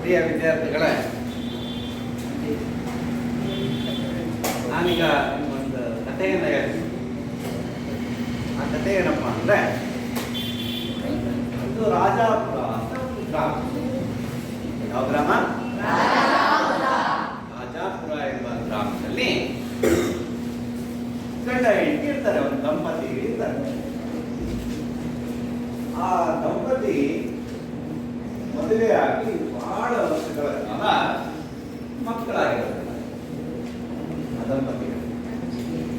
ಪ್ರಿಯ ವಿದ್ಯಾರ್ಥಿಗಳೇ, ನಾನೀಗ ಒಂದು ಕಥೆಯನ್ನು ಹೇಳ್ತೀನಿ. ಆ ಕಥೆ ಏನಪ್ಪ ಅಂದರೆ, ಒಂದು ರಾಜಾಪುರ ಅಂತ ಒಂದು ಗ್ರಾಮ. ಯಾವ ಗ್ರಾಮ? ರಾಜಾಪುರ ಎಂಬ ಗ್ರಾಮದಲ್ಲಿ ಗಂಡ ಹೆಂಡತಿ ಇರ್ತಾರೆ, ಒಂದು ದಂಪತಿ ಇರ್ತಾರೆ. ಆ ದಂಪತಿ ಮದುವೆಯಾಗಿ ಬಹಳ ವರ್ಷಗಳ ಕಾಲ ಮಕ್ಕಳಾಗಿರ್ತಾರೆ ಆ ದಂಪತಿಗಳು.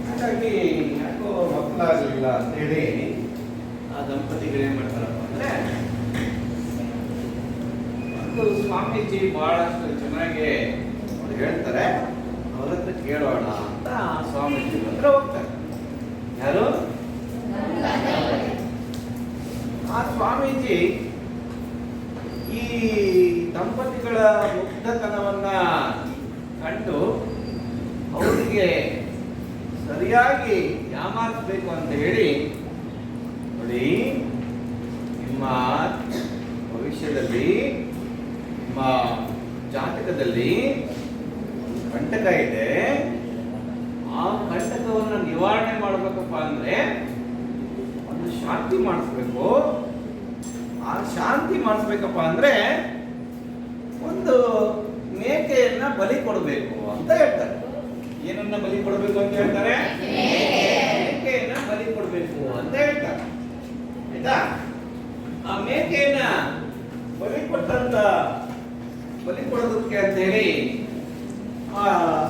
ಹಾಗಾಗಿ ಯಾಕೋ ಮಕ್ಕಳಾಗಲಿಲ್ಲ ಅಂತೇಳಿ ಆ ದಂಪತಿಗಳು ಏನ್ ಮಾಡ್ತಾರಪ್ಪ ಅಂದ್ರೆ, ಒಂದು ಸ್ವಾಮೀಜಿ ಬಹಳಷ್ಟು ಚೆನ್ನಾಗಿ ಅವ್ರು ಹೇಳ್ತಾರೆ, ಅವ್ರ ಹತ್ರ ಕೇಳೋಣ ಅಂತ ಸ್ವಾಮೀಜಿ ಹತ್ರ ಹೋಗ್ತಾರೆ. ಯಾರು? ಆ ಸ್ವಾಮೀಜಿ ಈ ದಂಪತಿಗಳ ಮುಗ್ಧತನವನ್ನ ಕಂಡು ಅವರಿಗೆ ಸರಿಯಾಗಿ ಯಾಮಾರಿಸಬೇಕು ಅಂತ ಹೇಳಿ, ನೋಡಿ, ನಿಮ್ಮ ಭವಿಷ್ಯದಲ್ಲಿ ನಿಮ್ಮ ಜಾತಕದಲ್ಲಿ ಕಂಟಕ ಇದೆ. ಆ ಕಂಟಕವನ್ನು ನಿವಾರಣೆ ಮಾಡಬೇಕಪ್ಪ ಅಂದ್ರೆ ಒಂದು ಶಾಂತಿ ಮಾಡಿಸ್ಬೇಕು. ಆ ಶಾಂತಿ ಮಾಡಿಸ್ಬೇಕಪ್ಪ ಅಂದ್ರೆ ಒಂದು ಮೇಕೆಯನ್ನ ಬಲಿ ಕೊಡಬೇಕು ಅಂತ ಹೇಳ್ತಾರೆ. ಏನನ್ನ ಬಲಿ ಕೊಡಬೇಕು ಅಂತ ಹೇಳ್ತಾರೆ? ಮೇಕೆಯನ್ನ ಬಲಿ ಕೊಡಬೇಕು ಅಂತ ಹೇಳ್ತಾರೆ. ಆಯ್ತಾ? ಆ ಮೇಕೆಯನ್ನ ಬಲಿ ಕೊಡೋದಕ್ಕೆ ಅಂತ ಹೇಳಿ ಆ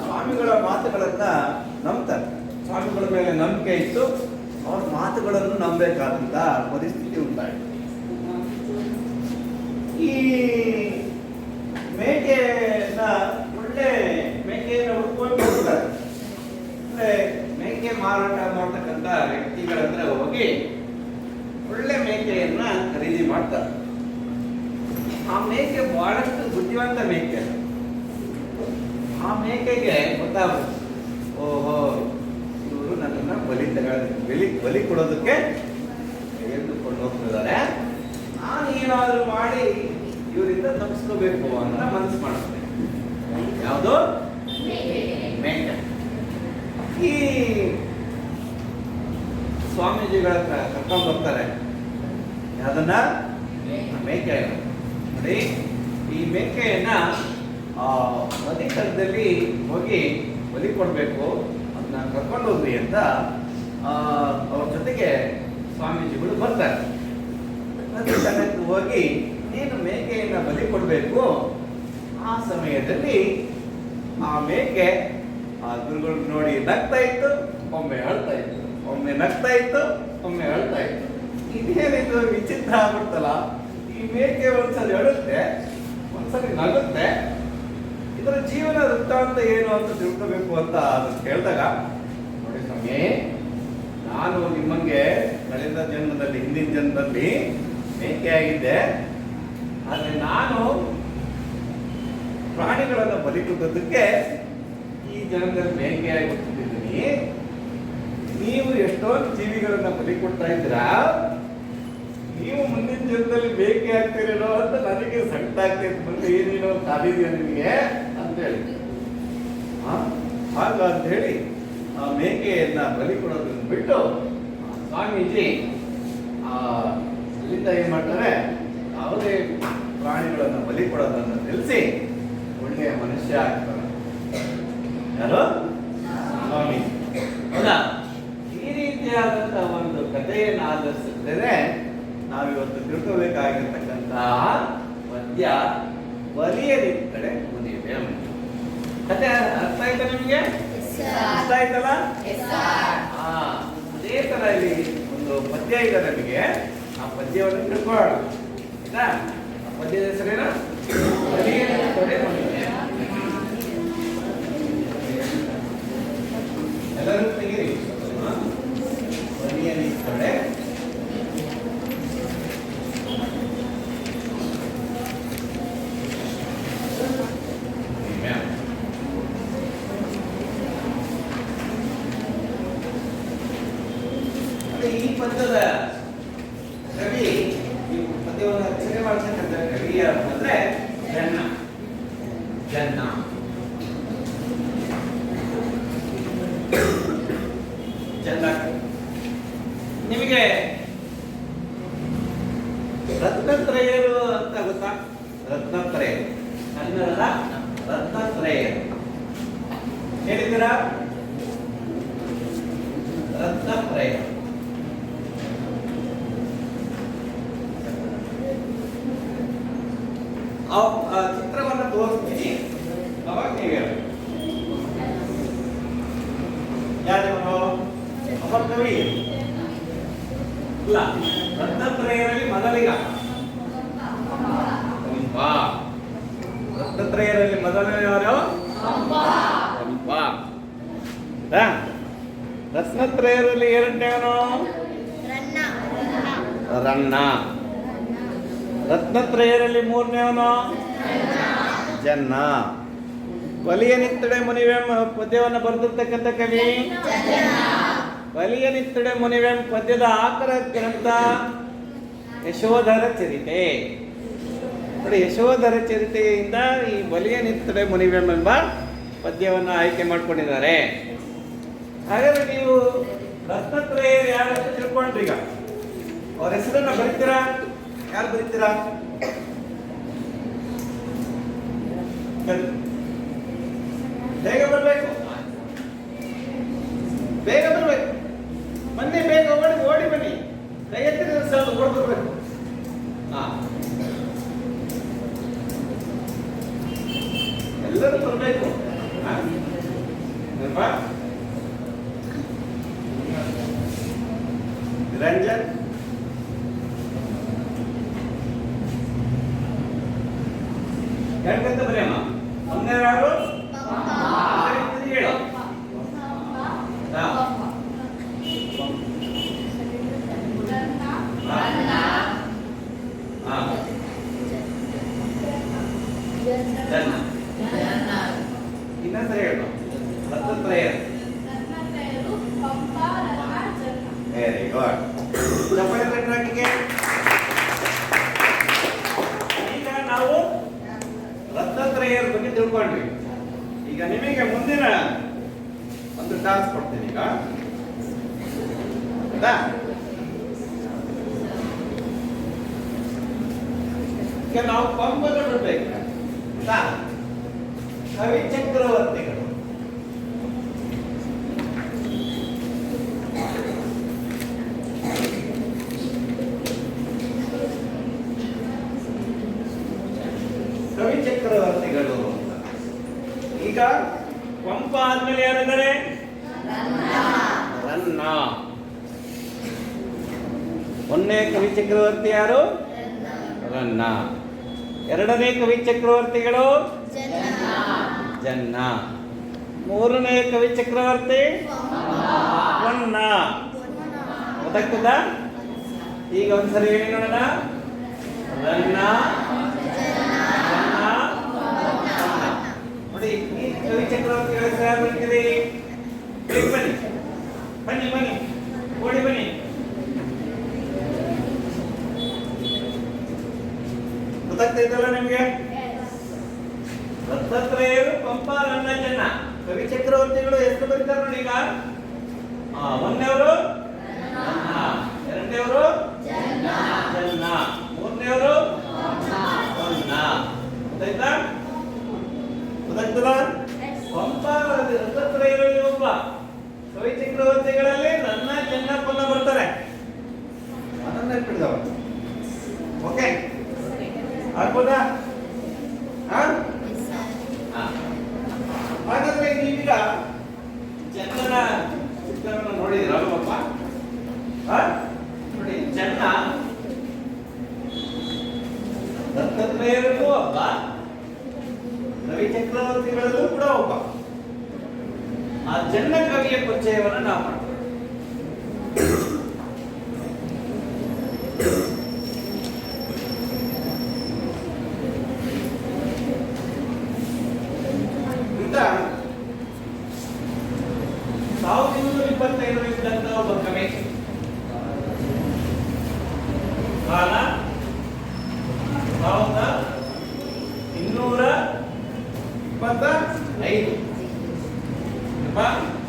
ಸ್ವಾಮಿಗಳ ಮಾತುಗಳನ್ನ ನಂಬ್ತಾರೆ. ಸ್ವಾಮಿಗಳ ಮೇಲೆ ನಂಬಿಕೆ ಇತ್ತು, ಅವ್ರ ಮಾತುಗಳನ್ನು ನಂಬಬೇಕಾದಂತ ಪರಿಸ್ಥಿತಿ ಉಂಟಾಯಿತು. ಈ ಮೇಕೆಯನ್ನ ಒಳ್ಳೆ ಮೇಕೆಯನ್ನ ಹುಡ್ಕೊಂಡು ಹೋಗ್ತಾರೆ. ಅಂದ್ರೆ ಮೇಕೆ ಮಾರಾಟ ಮಾಡ್ತಕ್ಕಂಥ ವ್ಯಕ್ತಿಗಳ ಹತ್ರ ಹೋಗಿ ಒಳ್ಳೆ ಮೇಕೆಯನ್ನ ಖರೀದಿ ಮಾಡ್ತಾರೆ. ಆ ಮೇಕೆ ಬಹಳಷ್ಟು ಬುದ್ಧಿವಂತ ಮೇಕೆ. ಆ ಮೇಕೆಗೆ ಗೊತ್ತಾಗುತ್ತೆ, ಓಹೋ, ಇವರು ನನ್ನನ್ನ ಬಲಿ ಕೊಡೋದಕ್ಕೆ ತೆಗೆದುಕೊಂಡು ಹೋಗ್ತಿದ್ದಾರೆ, ನಾನು ಏನಾದರೂ ಮಾಡಿ ಇವರಿಂದ ತಪ್ಪಿಸ್ಕೋಬೇಕು ಅಂತ ಮನಸ್ಸು ಮಾಡ್ತೇನೆ. ಯಾವುದು? ಮೇಕೆ. ಈ ಸ್ವಾಮೀಜಿಗಳ ಹತ್ರ ಕರ್ಕೊಂಡು ಬರ್ತಾರೆ. ಅದನ್ನ ಮೇಕೆ ನೋಡಿ, ಈ ಮೇಕೆಯನ್ನ ನದಿ ತಳದಲ್ಲಿ ಹೋಗಿ ಬಲಿ ಕೊಡಬೇಕು, ಅದನ್ನ ಕರ್ಕೊಂಡು ಹೋಗ್ರಿ ಅಂತ ಅವ್ರ ಜೊತೆಗೆ ಸ್ವಾಮೀಜಿಗಳು ಬರ್ತಾರೆ. ನದಿ ತಳಕ್ಕೆ ಹೋಗಿ ನೀನು ಮೇಕೆಯನ್ನ ಬಲಿ ಕೊಡಬೇಕು. ಆ ಸಮಯದಲ್ಲಿ ಆ ಮೇಕೆ ಆ ಗುರುಗಳು ನೋಡಿ ನಗ್ತಾ ಇತ್ತು, ಒಮ್ಮೆ ಅಳ್ತಾ ಇತ್ತು, ಒಮ್ಮೆ ನಗ್ತಾ ಇತ್ತು, ಒಮ್ಮೆ ಅಳ್ತಾ ಇತ್ತು. ಇದೇನಿದು ವಿಚಿತ್ರ ಆಗ್ಬಿಡ್ತಲ್ಲ. ಈ ಮೇಕೆ ಒಂದ್ಸಲಿ ಅಳುತ್ತೆ, ಒಂದ್ಸಲಿ ನಗುತ್ತೆ. ಇದರ ಜೀವನ ವೃತ್ತಾಂತ ಏನು ಅಂತ ತಿಳ್ಕೋಬೇಕು ಅಂತ ಅದನ್ನು ಕೇಳಿದಾಗ, ನೋಡಿ ಸ್ವಾಮಿ, ನಾನು ನಿಮ್ಮಂಗೆ ಕಳೆದ ಜನ್ಮದಲ್ಲಿ, ಹಿಂದಿನ ಜನ್ಮದಲ್ಲಿ ಮೇಕೆ ಆಗಿದ್ದೆ. ಆದರೆ ನಾನು ಪ್ರಾಣಿಗಳನ್ನು ಬಲಿ ಕೊಡೋದಕ್ಕೆ ಈ ಜನ್ಮದಲ್ಲಿ ಮೇಕೆಯಾಗಿ ಹುಟ್ಟಿದ್ದೀನಿ. ನೀವು ಎಷ್ಟೊಂದು ಜೀವಿಗಳನ್ನ ಬಲಿ ಕೊಡ್ತಾ ಇದ್ದೀರಾ, ನೀವು ಮುಂದಿನ ಜನ್ಮದಲ್ಲಿ ಮೇಕೆ ಆಗ್ತೀರೇನೋ ಅಂತ ನನಗೆ ಸಂಕಟ ಆಗ್ತೈತೆ. ಮುಂದೆ ಏನೇನೋ ಕಾದಿದೆಯಾ ನಿಮಗೆ ಅಂತ ಹೇಳಿ, ಹಾಗ ಅಂತ ಹೇಳಿ ಆ ಮೇಕೆಯನ್ನ ಬಲಿ ಕೊಡೋದನ್ನ ಬಿಟ್ಟು ಸ್ವಾಮೀಜಿ ಅಲ್ಲಿಂದ ಏನ್ ಮಾಡ್ತಾರೆ, ಯಾವುದೇ ಪ್ರಾಣಿಗಳನ್ನು ಬಲಿ ಕೊಡೋದನ್ನು ನಿಲ್ಲಿಸಿ ಒಳ್ಳೆಯ ಮನುಷ್ಯ ಆಗ್ತಾರೆ. ಯಾರು? ಸ್ವಾಮಿ. ಹೌದಾ? ಈ ರೀತಿಯಾದಂತಹ ಒಂದು ಕಥೆಯನ್ನು ಆಧರಿಸಿದ್ರೆ ನಾವಿವತ್ತು ತಿಳ್ಕೋಬೇಕಾಗಿರ್ತಕ್ಕಂತಹ ಪದ್ಯ ಬಲಿಯದಿದ್ದರೆ ಮುನಿವೆ. ಕಥೆ ಅರ್ಥ ಆಯ್ತಾ ನಿಮಗೆ? ಅರ್ಥ ಆಯ್ತಲ್ಲ? ಅದೇ ತರ ಇಲ್ಲಿ ಒಂದು ಪದ್ಯ ಇದೆ ನಮಗೆ. ಆ ಪದ್ಯವನ್ನು ತಿಳ್ಕೊಳ್ಳೋಣ. ಆಯ್ತಾ? ಆ ಪದ್ಯದ ಹೆಸರೇನು? ಬಲಿಯದಿದ್ದರೆ ಮುನಿವೆ. ಎಲ್ಲರೂ ತೆಗೀರಿ. ಬಲಿಯದಿದ್ದರೆ ಈ ಪದ್ಯದ ಕವಿ, ಈ ಪದ್ಯವನ್ನು ರಚನೆ ಮಾಡ್ತಕ್ಕಂಥ ಕವಿ ಯಾರು ಅಂದ್ರೆ ಜನ್ನ. ಜನ್ನ. ಜನ್ನ. ನಿಮಗೆ ರತ್ನತ್ರಯರು ಅಂತ ಗೊತ್ತಾ? ರತ್ನತ್ರಯರು ಕನ್ನಡದ ರತ್ನತ್ರಯರು ಹೇಳಿದ್ದೀರಾ? ರತ್ನತ್ರಯರು ಆ ಚಿತ್ರವನ್ನು ತೋರಿಸ್ತೀನಿ, ಅವಾಗ ನೀವು ಹೇಳಿ ಯಾರು ಅವ ಕವಿ ಇಲ್ಲ. ರತ್ನತ್ರಯರಲ್ಲಿ ಮೊದಲಿಗ ಪಂಪ. ರತ್ನತ್ರಯರಲ್ಲಿ ಮೊದಲನೇ ಯಾರು? ಪಂಪ. ರತ್ನತ್ರಯರಲ್ಲಿ ಎರಡನೇವನು ರನ್ನ. ರತ್ನತ್ರಯರಲ್ಲಿ ಮೂರನೇವನು ಜನ್ನ. ಬಲಿಯ ನಿತ್ತಡೆ ಮುನಿವೆಂ ಪದ್ಯವನ್ನು ಬರೆದಿರ್ತಕ್ಕಂಥ ಕವಿ ಬಲಿಯ ನಿತ್ತಡೆ ಮುನಿವೆಂ ಪದ್ಯದ ಆಕರ ಗ್ರಂಥ ಯಶೋಧರ ಚರಿತೆ. ನೋಡಿ, ಯಶೋಧರ ಚರಿತೆಯಿಂದ ಈ ಬಲಿಯ ನಿತ್ತಡೆ ಮುನಿವೆಂ ಎಂಬ ಪದ್ಯವನ್ನು ಆಯ್ಕೆ ಮಾಡಿಕೊಂಡಿದ್ದಾರೆ. ಹಾಗಾದ್ರೆ ನೀವು ರತ್ನತ್ರಯರು ಯಾರು ಅಂತ ತಿಳ್ಕೊಂಡ್ರಿ. ಈಗ ಅವ್ರ ಹೆಸರನ್ನ ಬರೀತೀರಾ? ಯಾರು ಬರೀತೀರಾ? ಬೇಗ ಬರಬೇಕು, ಬೇಗ ಬರಬೇಕು. ಮೊನ್ನೆ ಬೇಗ ಓಡಿ ಬನ್ನಿ. ಕೈ ಎತ್ತಿದ ಸಾಲ ಓಡಿ ಬರ್ಬೇಕು. ಎಲ್ಲರೂ ಬರಬೇಕು. ನಿರಂಜನ್, ಹೇಳ್ಕಂತ ಬರೆಯಮ್ಮ. ಮೊನ್ನೆ ಯಾರು ಹೇಳು? ಇನ್ನೊಂದ್ಸರಿ ಹೇಳು. ರತ್ನತ್ರಯರು. Very good. ಈಗ ನಾವು ರತ್ನತ್ರಯರ ಬಗ್ಗೆ ತಿಳ್ಕೊಂಡ್ವಿ. ಈಗ ನಿಮಗೆ ಮುಂದಿನ ಒಂದು ಟಾಸ್ಕ್ ಕೊಡ್ತೀನಿ. ಈಗ ನಾವು ಪಂಪನ್ನು ಬಿಡ್ಬೇಕು. ಕವಿ ಚಕ್ರವರ್ತಿಗಳು. ಕವಿ ಚಕ್ರವರ್ತಿಗಳು. ಈಗ ಪಂಪ ಆದ್ಮೇಲೆ ಯಾರಿದ್ದಾರೆ? ರನ್ನ. ಒಂದನೇ ಕವಿ ಚಕ್ರವರ್ತಿ ಯಾರು? ರನ್ನ. ಎರಡನೇ ಕವಿ ಚಕ್ರವರ್ತಿಗಳು ಜನ್ನ. ಮೂರನೇ ಕವಿ ಚಕ್ರವರ್ತಿ ಹೊನ್ನ. ಗೊತ್ತಾಗ್ತದ? ಈಗ ಒಂದ್ಸರಿ ಹೇಳಿ ನೋಡೋಣ. ರನ್ನ, ನೋಡಿ, ಈ ಕವಿ ಚಕ್ರವರ್ತಿಗಳ ಹೆಸರು ಯಾರು ಬರ್ತೀರಿ? ಬನ್ನಿ ಬನ್ನಿ ಬನ್ನಿ, ಓಡಿ ಬನ್ನಿ. ಗೊತ್ತಾಗ್ತೈತಲ್ಲ ನಿಮ್ಗೆ? ರತ್ನತ್ರಯರು ಪಂಪ, ರನ್ನ, ಜನ್ನ. ಕವಿ ಚಕ್ರವರ್ತಿಗಳು ಎಷ್ಟು ಬರೀತಾರೆ ನೋಡಿ. ಈಗ ಒಂದನೇವರು ಎರಡನೇವರು ಜನ್ನ, ಮೂರನೇವರು ಹೊನ್ನ. ಗೊತ್ತಾಯ್ತಾ? ಗೊತ್ತಾಗ್ತದ? ಪಂಪ ರತ್ನತ್ರಯರಲ್ಲಿ ಒಬ್ಬ. ಕವಿ ಚಕ್ರವರ್ತಿಗಳಲ್ಲಿ ರನ್ನ, ಜನ್ನ, ಹೊನ್ನ ಬರ್ತಾರೆ. ಅದನ್ನ ನೆನ್ಪಿಡ್ದವ. ಓಕೆ, ಆಗ್ಬೋದಾ? ಹಾಗಾದ್ರೆ ನೀವೀಗ ಜನ್ನನ ಚಿತ್ರವನ್ನು ನೋಡಿದಿರಲ್ವಪ್ಪ? ನೋಡಿ, ಜನ್ನ ರತ್ನತ್ರಯರಲ್ಲೂ ಒಬ್ಬ, ಕವಿ ಚಕ್ರವರ್ತಿಗಳಲ್ಲೂ ಕೂಡ ಒಬ್ಬ. ಆ ಜನ್ನ ಕವಿಯ ಪರಿಚಯವನ್ನು ನಾವು ಮಾಡ್ತೀವಿ. ಇದ್ದಂತ ಒಬ್ಬ ಕವಿ. ಕಾಲ 1227 1925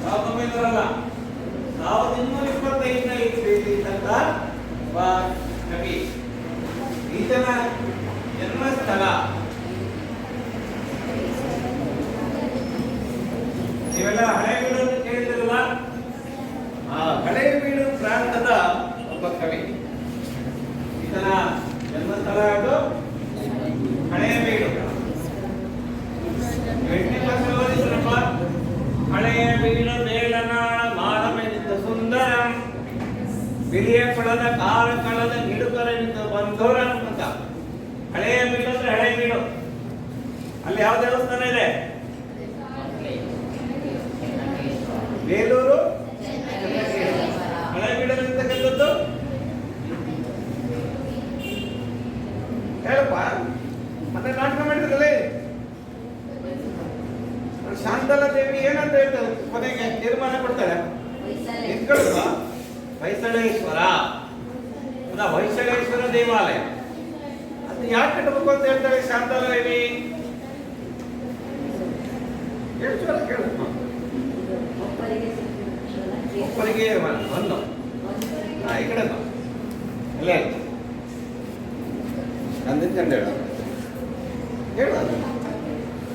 1900 1225ನೇ ಇಸ್ವಿಯಲ್ಲಿ ಇದ್ದಂತ ಒಬ್ಬ ಕವಿ. ಈತನ ಜನ್ಮಸ್ಥಳ ನೀವೆಲ್ಲ ಹಳೇಬೀಡು ಅಂತ ಕೇಳಿದ್ರಲ್ಲ, ಆ ಹಳೇಬೀಡು ಪ್ರಾಂತದ ಒಬ್ಬ ಕವಿ. ಈತನ ಜನ್ಮಸ್ಥಳ ಯಾವುದು? ಹಳೇಬೀಡು. ಹಳೆಯ ಬೀಡು ಬೇಡನಾಳ ಮಾನವೆನಿದ್ದ ಸುಂದರಂ, ಬಿಳಿಯ ಕೊಳದ ಕಾಲ ಕಳದ ಗಿಡುಕರನಿದ್ದ ಬಂಧುರಂ ಅಂತ. ಹಳೆಯ ಬೀಡು ಅಂದ್ರೆ ಹಳೆ ಬೀಡು. ಅಲ್ಲಿ ಯಾವ ದೇವಸ್ಥಾನ ಇದೆ? ಬೇಲೂರು ಹಳೆ ಬೀಡಲ್ಲಿರ್ತಕ್ಕಂಥದ್ದು ಹೇಳಪ್ಪ. ಮತ್ತೆ ನಾಟಕ ಮಾಡಿದ್ರಲ್ಲೇ ಶಾಂತಲಾ ದೇವಿ ಏನಂತ ಹೇಳ್ತಾರೆ ಕೊನೆಗೆ ತೀರ್ಮಾನ ಕೊಡ್ತಾರೆ? ಹೊಯ್ಸಳೇಶ್ವರ, ಹೊಯ್ಸಳೇಶ್ವರ ದೇವಾಲಯ. ಅದು ಯಾಕೆ ಕಟ್ಟಬೇಕು ಅಂತ ಹೇಳ್ತಾರೆ ಶಾಂತಲಾ ದೇವಿ? ಒಬ್ಬರಿಗೆ ಒಂದು ಈ ಕಡೆ ಅಲ್ಲೇ ಅಂದಿದ್ದಂಡು ಹೇಳೋದು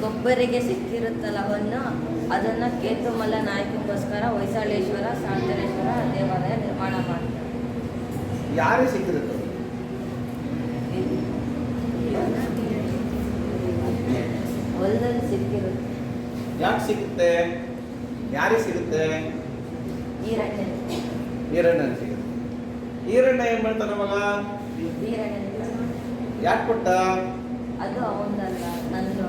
ಒಬ್ಬರಿಗೆ ಸಿಕ್ಕಿರುತ್ತಲ್ಲ ಹೊನ್ನು, ಅದನ್ನು ಕೇತುಮಲ್ಲ ನಾಯಕಗೋಸ್ಕರ ಹೊಯ್ಸಳೇಶ್ವರ ಶಾಂತಲೇಶ್ವರ ದೇವಾಲಯ ನಿರ್ಮಾಣ ಮಾಡ್ತಾರೆ. ಯಾರಿಗೆ ಸಿಕ್ಕಿರುತ್ತೆ? ಹೊಲದಲ್ಲಿ ಸಿಕ್ಕಿರುತ್ತೆ. ಯಾಕೆ ಸಿಗುತ್ತೆ? ಯಾರಿಗೆ ಸಿಗುತ್ತೆ? ಈರಣ್ಣ ಸಿಗುತ್ತೆ. ಈರಣ್ಣ ಏನ್ ಮಾಡ್ತಾನೆ ಮಗ? ಯಾಕೆ ಕೊಟ್ಟ? ಅದು ಅವನದಲ್ಲ, ನಂದು.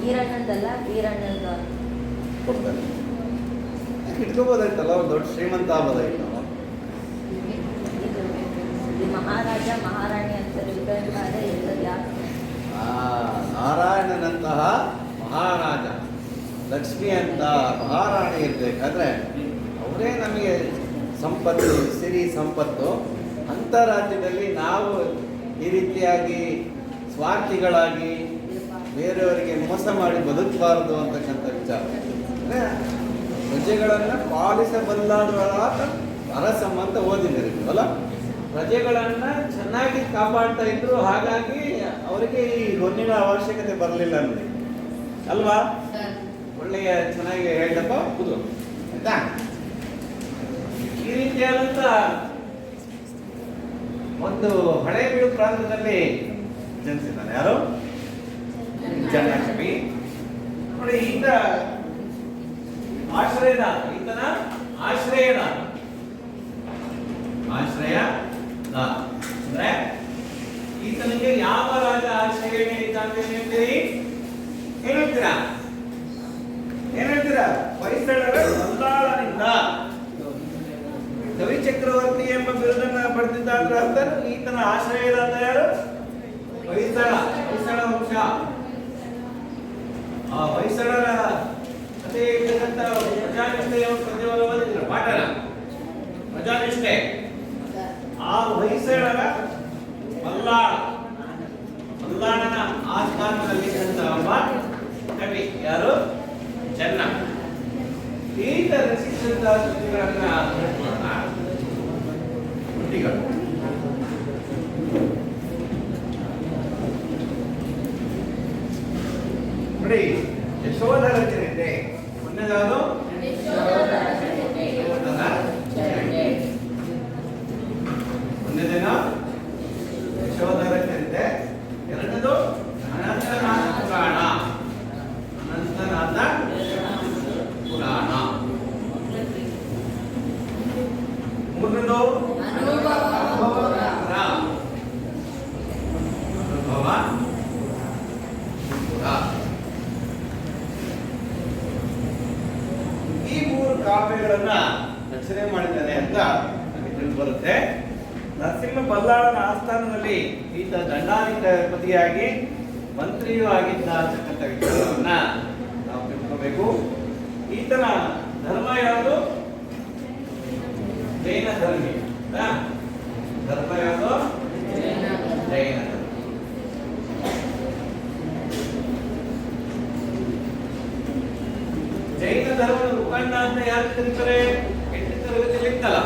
ಈರಣ್ಣಂದಲ್ಲ, ವೀರಣ್ಣಂದು ಕೊಡ್ತಾನೆ. ಇಟ್ಕೋಬೋದಾಯ್ತಲ್ಲ, ಒಂದು ದೊಡ್ಡ ಶ್ರೀಮಂತ ಆಗ್ಬೋದಾಯ್ತು. ಇದು ಮಹಾರಾಜ ಮಹಾರಾಣಿ ಅಂತ ಇರ್ಬೇಕಾದ್ರೆ ಎಲ್ಲದು ಯಾಕೆ? ನಾರಾಯಣನಂತಹ ಮಹಾರಾಜ, ಲಕ್ಷ್ಮಿ ಅಂತ ಮಹಾರಾಣಿ ಇರ್ಬೇಕಾದ್ರೆ ಅವರೇ ನಮಗೆ ಸಂಪತ್ತು, ಸಿರಿ ಸಂಪತ್ತು. ಅಂಥ ರಾಜ್ಯದಲ್ಲಿ ನಾವು ಈ ರೀತಿಯಾಗಿ ಸ್ವಾರ್ಥಿಗಳಾಗಿ ಬೇರೆಯವರಿಗೆ ಮೋಸ ಮಾಡಿ ಬದುಕಬಾರದು ಅಂತಕ್ಕಂಥ ವಿಚಾರ. ಪ್ರಜೆಗಳನ್ನು ಪಾಲಿಸಬಲ್ಲಾದ ಅರಸಮ್ಮ ಅಂತ ಓದಿದಿರಲ್ಲ, ಪ್ರಜೆಗಳನ್ನು ಚೆನ್ನಾಗಿ ಕಾಪಾಡ್ತಾ ಇದ್ರು. ಹಾಗಾಗಿ ಅವರಿಗೆ ಈ ಹೊನ್ನಿನ ಅವಶ್ಯಕತೆ ಬರಲಿಲ್ಲ ನೋಡಿ ಅಲ್ವಾ? ಒಳ್ಳೆಯ ಚೆನ್ನಾಗಿ ಹೇಳ್ದಪ್ಪ ಕೂದು ಆಯ್ತಾ? ಈ ರೀತಿಯಾದಂಥ ಒಂದು ಹಳೇಬೀಡು ಪ್ರಾಂತದಲ್ಲಿ ಜನಿಸಿದ್ದಾನೆ. ಯಾರು? ಜನ್ನಕವಿ ನೋಡಿ. ಈತ ಆಶ್ರಯದಾತ, ಈತನ ಆಶ್ರಯದಾತ. ಅಂದ್ರೆ ಈತನಿಗೆ ಯಾವ ರಾಜ ಆಶ್ರಯ ನೀಡಿದ ಅಂತ ಹೇಳ್ತೀರಿ? ಏನ್ ಹೇಳ್ತೀರಾ? ಹೊಯ್ಸಳರ ಬಲ್ಲಾಳನಿಂದ ಕವಿ ಚಕ್ರವರ್ತಿ ಎಂಬ ಬಿರುದನ್ನ ಪಡೆದಿದ್ದ ಅಂದ್ರೆ ಅರ್ಥ ಈತನ ಆಶ್ರಯದಾತ ಯಾರು? ಹೊಯ್ಸಳ ವಂಶ. ಆ ಹೊಯ್ಸಳರ ಅದೇ ಇರ್ತಕ್ಕಂಥ ಪ್ರಜಾನಿಷ್ಠೆಯ ಪದ್ಯವನ್ನು ಓದಿದ್ರು ಪಾಠನ. ಪ್ರಜಾನಿಷ್ಠೆ ಆ ಹೊಯ್ಸಳರ ಬಲ್ಲಾಳನ ಆಸ್ಥಾನದಲ್ಲಿ ಒಬ್ಬ ಕವಿ. ಯಾರು? ಚೆನ್ನ. ಈತ ರಚಿಸಿದಂತ ಕೃತಿಗಳನ್ನ ಕೃತಿಗಳು ನೋಡಿ. ಯಶೋಧರ ಚರಿತೆ ಮೊನ್ನೆದಾದ್ರು ಮೊನ್ನೆದೇನ ಯಶೋಧರ ಚರಿತೆ. ಎರಡನೇದು ಅನಂತನಾಥ ಪುರಾಣ. ಮೂರನೇದು ಈ ಮೂರು ಕಾವ್ಯಗಳನ್ನ ರಚನೆ ಮಾಡಿದ್ದಾನೆ ಅಂತ ನಮಗೆ ತಿಳಿದು ಬರುತ್ತೆ. ನರಸಿಂಹ ಬಲ್ಲಾಳನ ಆಸ್ಥಾನದಲ್ಲಿ ಈತ ದಂಡಾಧಿಪತಿಯಾಗಿ ಮಂತ್ರಿಯೂ ಆಗಿದ್ದ ಅಂತಕ್ಕಂಥ ವಿಚಾರವನ್ನ ನಾವು ತಿಳ್ಕೋಬೇಕು. ಈತನ ಧರ್ಮ ಯಾವುದು? ಜೈನ ಧರ್ಮಿ. ಧರ್ಮ ಯಾವುದು? ಜೈನ ಧರ್ಮ. ಕರೀತಾರೆ? 8ನೇ ತರಗತಿಯಲ್ಲಿ ಇತ್ತಲ್ಲ,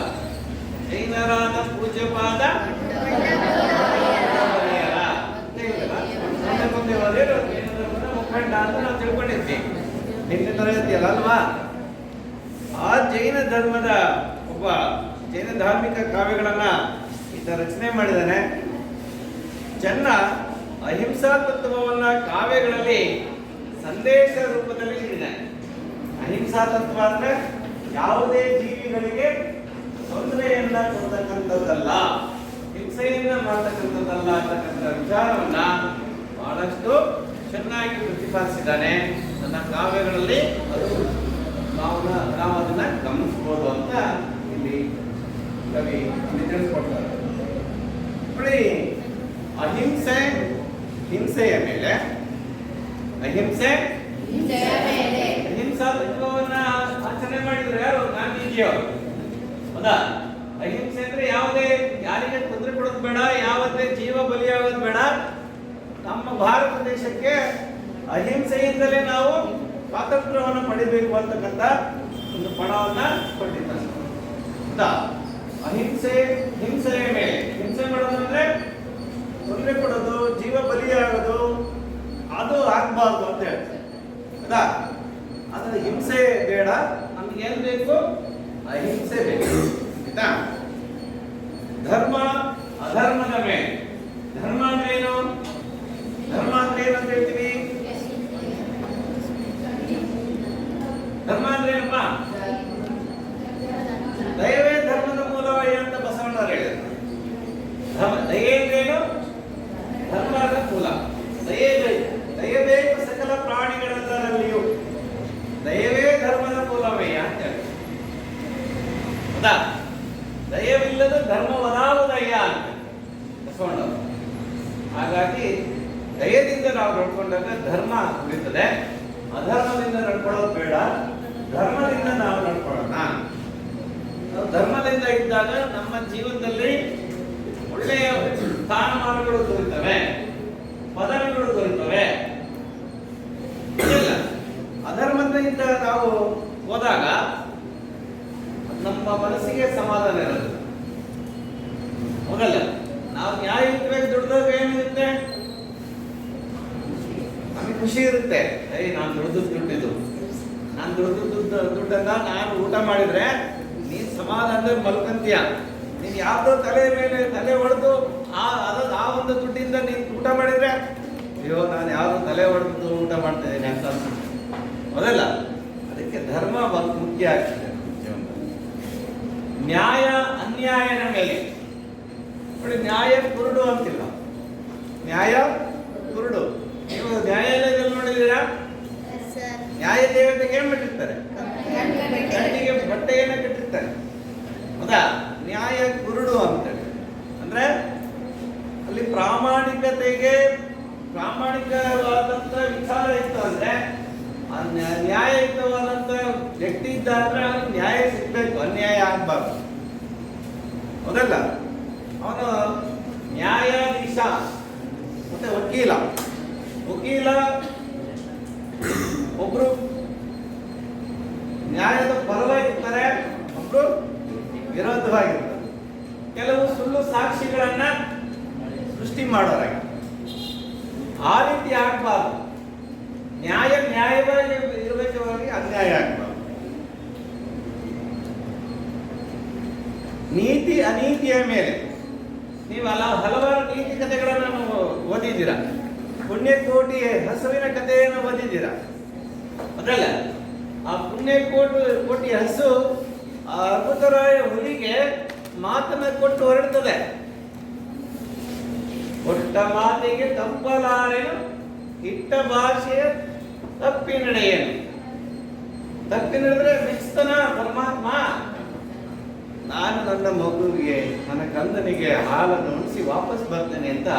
ಜೈನರಾದ ಪೂಜ್ಯಪಾದ ಮುಖಂಡ ಅಂತ ನಾವು ತಿಳ್ಕೊಂಡಿದ್ವಿ 8ನೇ ತರಗತಿಯಲ್ಲ ಅಲ್ವಾ? ಆ ಜೈನ ಧರ್ಮದ ಒಬ್ಬ ಜೈನ ಧಾರ್ಮಿಕ ಕಾವ್ಯಗಳನ್ನ ಈತ ರಚನೆ ಮಾಡಿದ್ದಾನೆ. ಚೆನ್ನ ಅಹಿಂಸಾ ತತ್ವವನ್ನ ಕಾವ್ಯಗಳಲ್ಲಿ ಸಂದೇಶ ರೂಪದಲ್ಲಿ ನೀಡಿದ್ದಾನೆ. ಅಹಿಂಸಾ ತತ್ವ ಅಂದ್ರೆ ಯಾವುದೇ ಜೀವಿಗಳಿಗೆ ತೊಂದರೆಯನ್ನ ಕೊಡ್ತಕ್ಕಂಥದ್ದಲ್ಲ, ಹಿಂಸೆಯನ್ನ ಮಾಡ್ತಕ್ಕಂಥದ್ದಲ್ಲ ಅಂತಕ್ಕಂಥ ವಿಚಾರವನ್ನ ಬಹಳಷ್ಟು ಚೆನ್ನಾಗಿ ಪ್ರತಿಪಾದಿಸಿದ್ದಾನೆ ನನ್ನ ಕಾವ್ಯಗಳಲ್ಲಿ. ಅದು ನಾವು ಅದನ್ನ ಗಮನಿಸಬಹುದು ಅಂತ ಇಲ್ಲಿ ಕವಿ ತಿಳಿಸ್ಕೊಡ್ತಾರೆ. ನೋಡಿ, ಅಹಿಂಸೆ ಹಿಂಸೆಯ ಮೇಲೆ, ಅಹಿಂಸೆ ಅಹಿಂಸಾ ತತ್ವವನ್ನ ಆಚರಣೆ ಮಾಡಿದ್ರು ಯಾರು? ಗಾಂಧೀಜಿಯವರು. ಹೌದಾ? ಅಹಿಂಸೆ ಅಂದ್ರೆ ಯಾರಿಗೆ ತೊಂದರೆ ಕೊಡೋದು ಬೇಡ, ಯಾವತ್ತೇ ಜೀವ ಬಲಿಯಾಗೋದು ಬೇಡ. ನಮ್ಮ ಭಾರತ ದೇಶಕ್ಕೆ ಅಹಿಂಸೆಯಿಂದಲೇ ನಾವು ಸ್ವಾತಂತ್ರ್ಯವನ್ನು ಪಡಿಬೇಕು ಅಂತಕ್ಕಂಥ ಒಂದು ಪಣವನ್ನ ಕೊಟ್ಟಿದ್ದಾರೆ. ಹೌದಾ? ಅಹಿಂಸೆ ಹಿಂಸೆಯ ಮೇಲೆ, ಹಿಂಸೆ ಮಾಡೋದು ಅಂದ್ರೆ ತೊಂದರೆ ಕೊಡೋದು, ಜೀವ ಬಲಿಯಾಗೋದು, ಅದು ಆಗ್ಬಾರ್ದು ಅಂತ ಹೇಳ್ತಾರೆ. ಹೌದಾ? ಆದ್ರೆ ಹಿಂಸೆ ಬೇಡ, ನಮ್ಗೆ ಏನ್ ಬೇಕು? ಅಹಿಂಸೆ ಬೇಕು. ಆಯ್ತಾ? ಧರ್ಮ ಅಧರ್ಮದ ಮೇಲೆ. ಧರ್ಮ ಅಂದ್ರೆ ಏನು? ಧರ್ಮ ಅಂದ್ರೆ ಏನು ಅಂತ ಹೇಳ್ತೀವಿ? ಧರ್ಮ ಅಂದ್ರೆ ಏನಪ್ಪ? ದಯವೇ ಧರ್ಮದ ಮೂಲವೇ ಅಂತ ಬಸವಣ್ಣವರು ಹೇಳಿದ್ರು. ದಯೆ ಅಂದ್ರೇನು? ಧರ್ಮದ ಮೂಲ. ದಯಬೇಕು ಸಕಲ ಪ್ರಾಣಿಗಳೆಲ್ಲರಲ್ಲಿಯೂ. ದಯವೇ ಧರ್ಮದ ಮೂಲವೇ ಅಂತ ಹೇಳಿ. ಹೌದಾ? ದಯವಿಲ್ಲದ ಧರ್ಮವನಾವುದಯ್ಯ ಅಂತ ಬಸವಣ್ಣವರು. ಹಾಗಾಗಿ ದಯದಿಂದ ನಾವು ನಡ್ಕೊಂಡಾಗ ಧರ್ಮ ಉಳಿತದೆ. ಅಧರ್ಮದಿಂದ ನಡ್ಕೊಳ್ಳೋದು ಬೇಡ, ಧರ್ಮದಿಂದ ನಾವು ನಡ್ಕೊಳ್ಳೋಣ. ನಾವು ಧರ್ಮದಿಂದ ಇದ್ದಾಗ ನಮ್ಮ ಜೀವನದಲ್ಲಿ ಒಳ್ಳೆಯ ಸ್ಥಾನಮಾನಗಳು ದೊರೆತವೆ, ಪದವಿಗಳು ದೊರೆತವೆ. ಇಲ್ಲ, ಅಧರ್ಮದಿಂದ ನಾವು ಹೋದಾಗ ನಮ್ಮ ಮನಸ್ಸಿಗೆ ಸಮಾಧಾನ ಇರೋದು. ಹೋಗಲ್ಲ. ನಾವು ನ್ಯಾಯಯುತವಾಗಿ ದುಡ್ದಾಗ ಏನಿರುತ್ತೆ? ನಮಗೆ ಖುಷಿ ಇರುತ್ತೆ. ನಾನು ದುಡ್ಡಿದ್ದು ನಾನು ದುಡ್ಡನ್ನ ನಾನು ಊಟ ಮಾಡಿದ್ರೆ ನೀನ್ ಸಮಾಧಾನದಲ್ಲಿ ಮಲ್ಕಂತೀಯ. ನೀನ್ ಯಾವ್ದೋ ತಲೆ ಮೇಲೆ ತಲೆ ಹೊಡೆದು ಆ ಒಂದು ದುಡ್ಡಿಂದ ನೀನ್ ಊಟ ಮಾಡಿದ್ರೆ, ಅಯ್ಯೋ ನಾನು ಯಾವ್ದೋ ತಲೆ ಹೊಡೆದು ಊಟ ಮಾಡ್ತಾ ಇದ್ದೀನಿ ಅಂತ ಮೊದಲ. ಅದಕ್ಕೆ ಧರ್ಮ ಮುಖ್ಯ ಆಗ್ತದೆ ಜೀವನದಲ್ಲಿ. ನ್ಯಾಯ ಅನ್ಯಾಯನ ಮೇಲೆ ನೋಡಿ, ನ್ಯಾಯ ಕುರುಡು ಅಂತಿಲ್ಲ, ನ್ಯಾಯ ಕುರುಡು. ನೀವು ನ್ಯಾಯಾಲಯದಲ್ಲಿ ನೋಡಿದ್ದೀರಾ? ನ್ಯಾಯ ದೇವತೆಗೆ ಏನ್ ಮಾಡಿರ್ತಾರೆ? ಕಣ್ಣಿಗೆ ಬಟ್ಟೆಯನ್ನ ಕಟ್ಟಿರ್ತಾರೆ. ಹೌದಾ? ನ್ಯಾಯ ಕುರುಡು ಅಂತೇಳಿ ಅಂದ್ರೆ ಅಲ್ಲಿ ಪ್ರಾಮಾಣಿಕವಾದಂತ ವಿಚಾರ ಇತ್ತು ಅಂದ್ರೆ, ನ್ಯಾಯಯುತವಾದಂತ ವ್ಯಕ್ತಿ ಇದ್ದ ಅಂದ್ರೆ ಅವ್ನಿಗೆ ನ್ಯಾಯ ಸಿಗ್ಬೇಕು, ಅನ್ಯಾಯ ಆಗ್ಬಾರ್ದು. ಹೌದಲ್ಲ? ಅವನು ನ್ಯಾಯಾಧೀಶ ಮತ್ತೆ ವಕೀಲ ಒಬ್ರು ನ್ಯಾಯದ ಪರವಾಗಿರ್ತಾರೆ, ಒಬ್ರು ವಿರೋಧವಾಗಿರ್ತಾರೆ. ಕೆಲವು ಸುಳ್ಳು ಸಾಕ್ಷಿಗಳನ್ನ ಸೃಷ್ಟಿ ಮಾಡೋರಾಗಿ. ಆ ರೀತಿ ಆಗ್ಬಾರ್ದು. ನ್ಯಾಯವಾಗಿ ಇರಬೇಕಾಗಿ ಅನ್ಯಾಯ ಆಗ್ಬಾರ್ದು. ನೀತಿ ಅನೀತಿಯ ಮೇಲೆ ನೀವು ಹಲವಾರು ನೀತಿ ಕಥೆಗಳನ್ನು ಓದಿದ್ದೀರಾ. ಪುಣ್ಯಕೋಟಿ ಹಸುವಿನ ಕಥೆಯನ್ನು ಓದಿದ್ದೀರಾ. ಅದಲ್ಲ, ಆ ಪುಣ್ಯಕೋಟಿ ಹಸು ಆ ಅದ್ಭುತರಾಯ ಹುಲಿಗೆ ಮಾತನ್ನ ಕೊಟ್ಟು ಹೊರಡ್ತದೆ. ಕೊಟ್ಟ ಮಾತಿಗೆ ತಪ್ಪಲಾರೇನು, ಇಟ್ಟ ಭಾಷೆಯ ತಪ್ಪಿ ನಡೆಯೇನು. ತಪ್ಪಿ ನಡೆದ್ರೆ ಮೆಚ್ತನ ಪರಮಾತ್ಮ. ನಾನು ನನ್ನ ಮಗುವಿಗೆ, ನನ್ನ ಕಂದನಿಗೆ ಹಾಲನ್ನು ಉಣಿಸಿ ವಾಪಸ್ ಬರ್ತೇನೆ ಅಂತ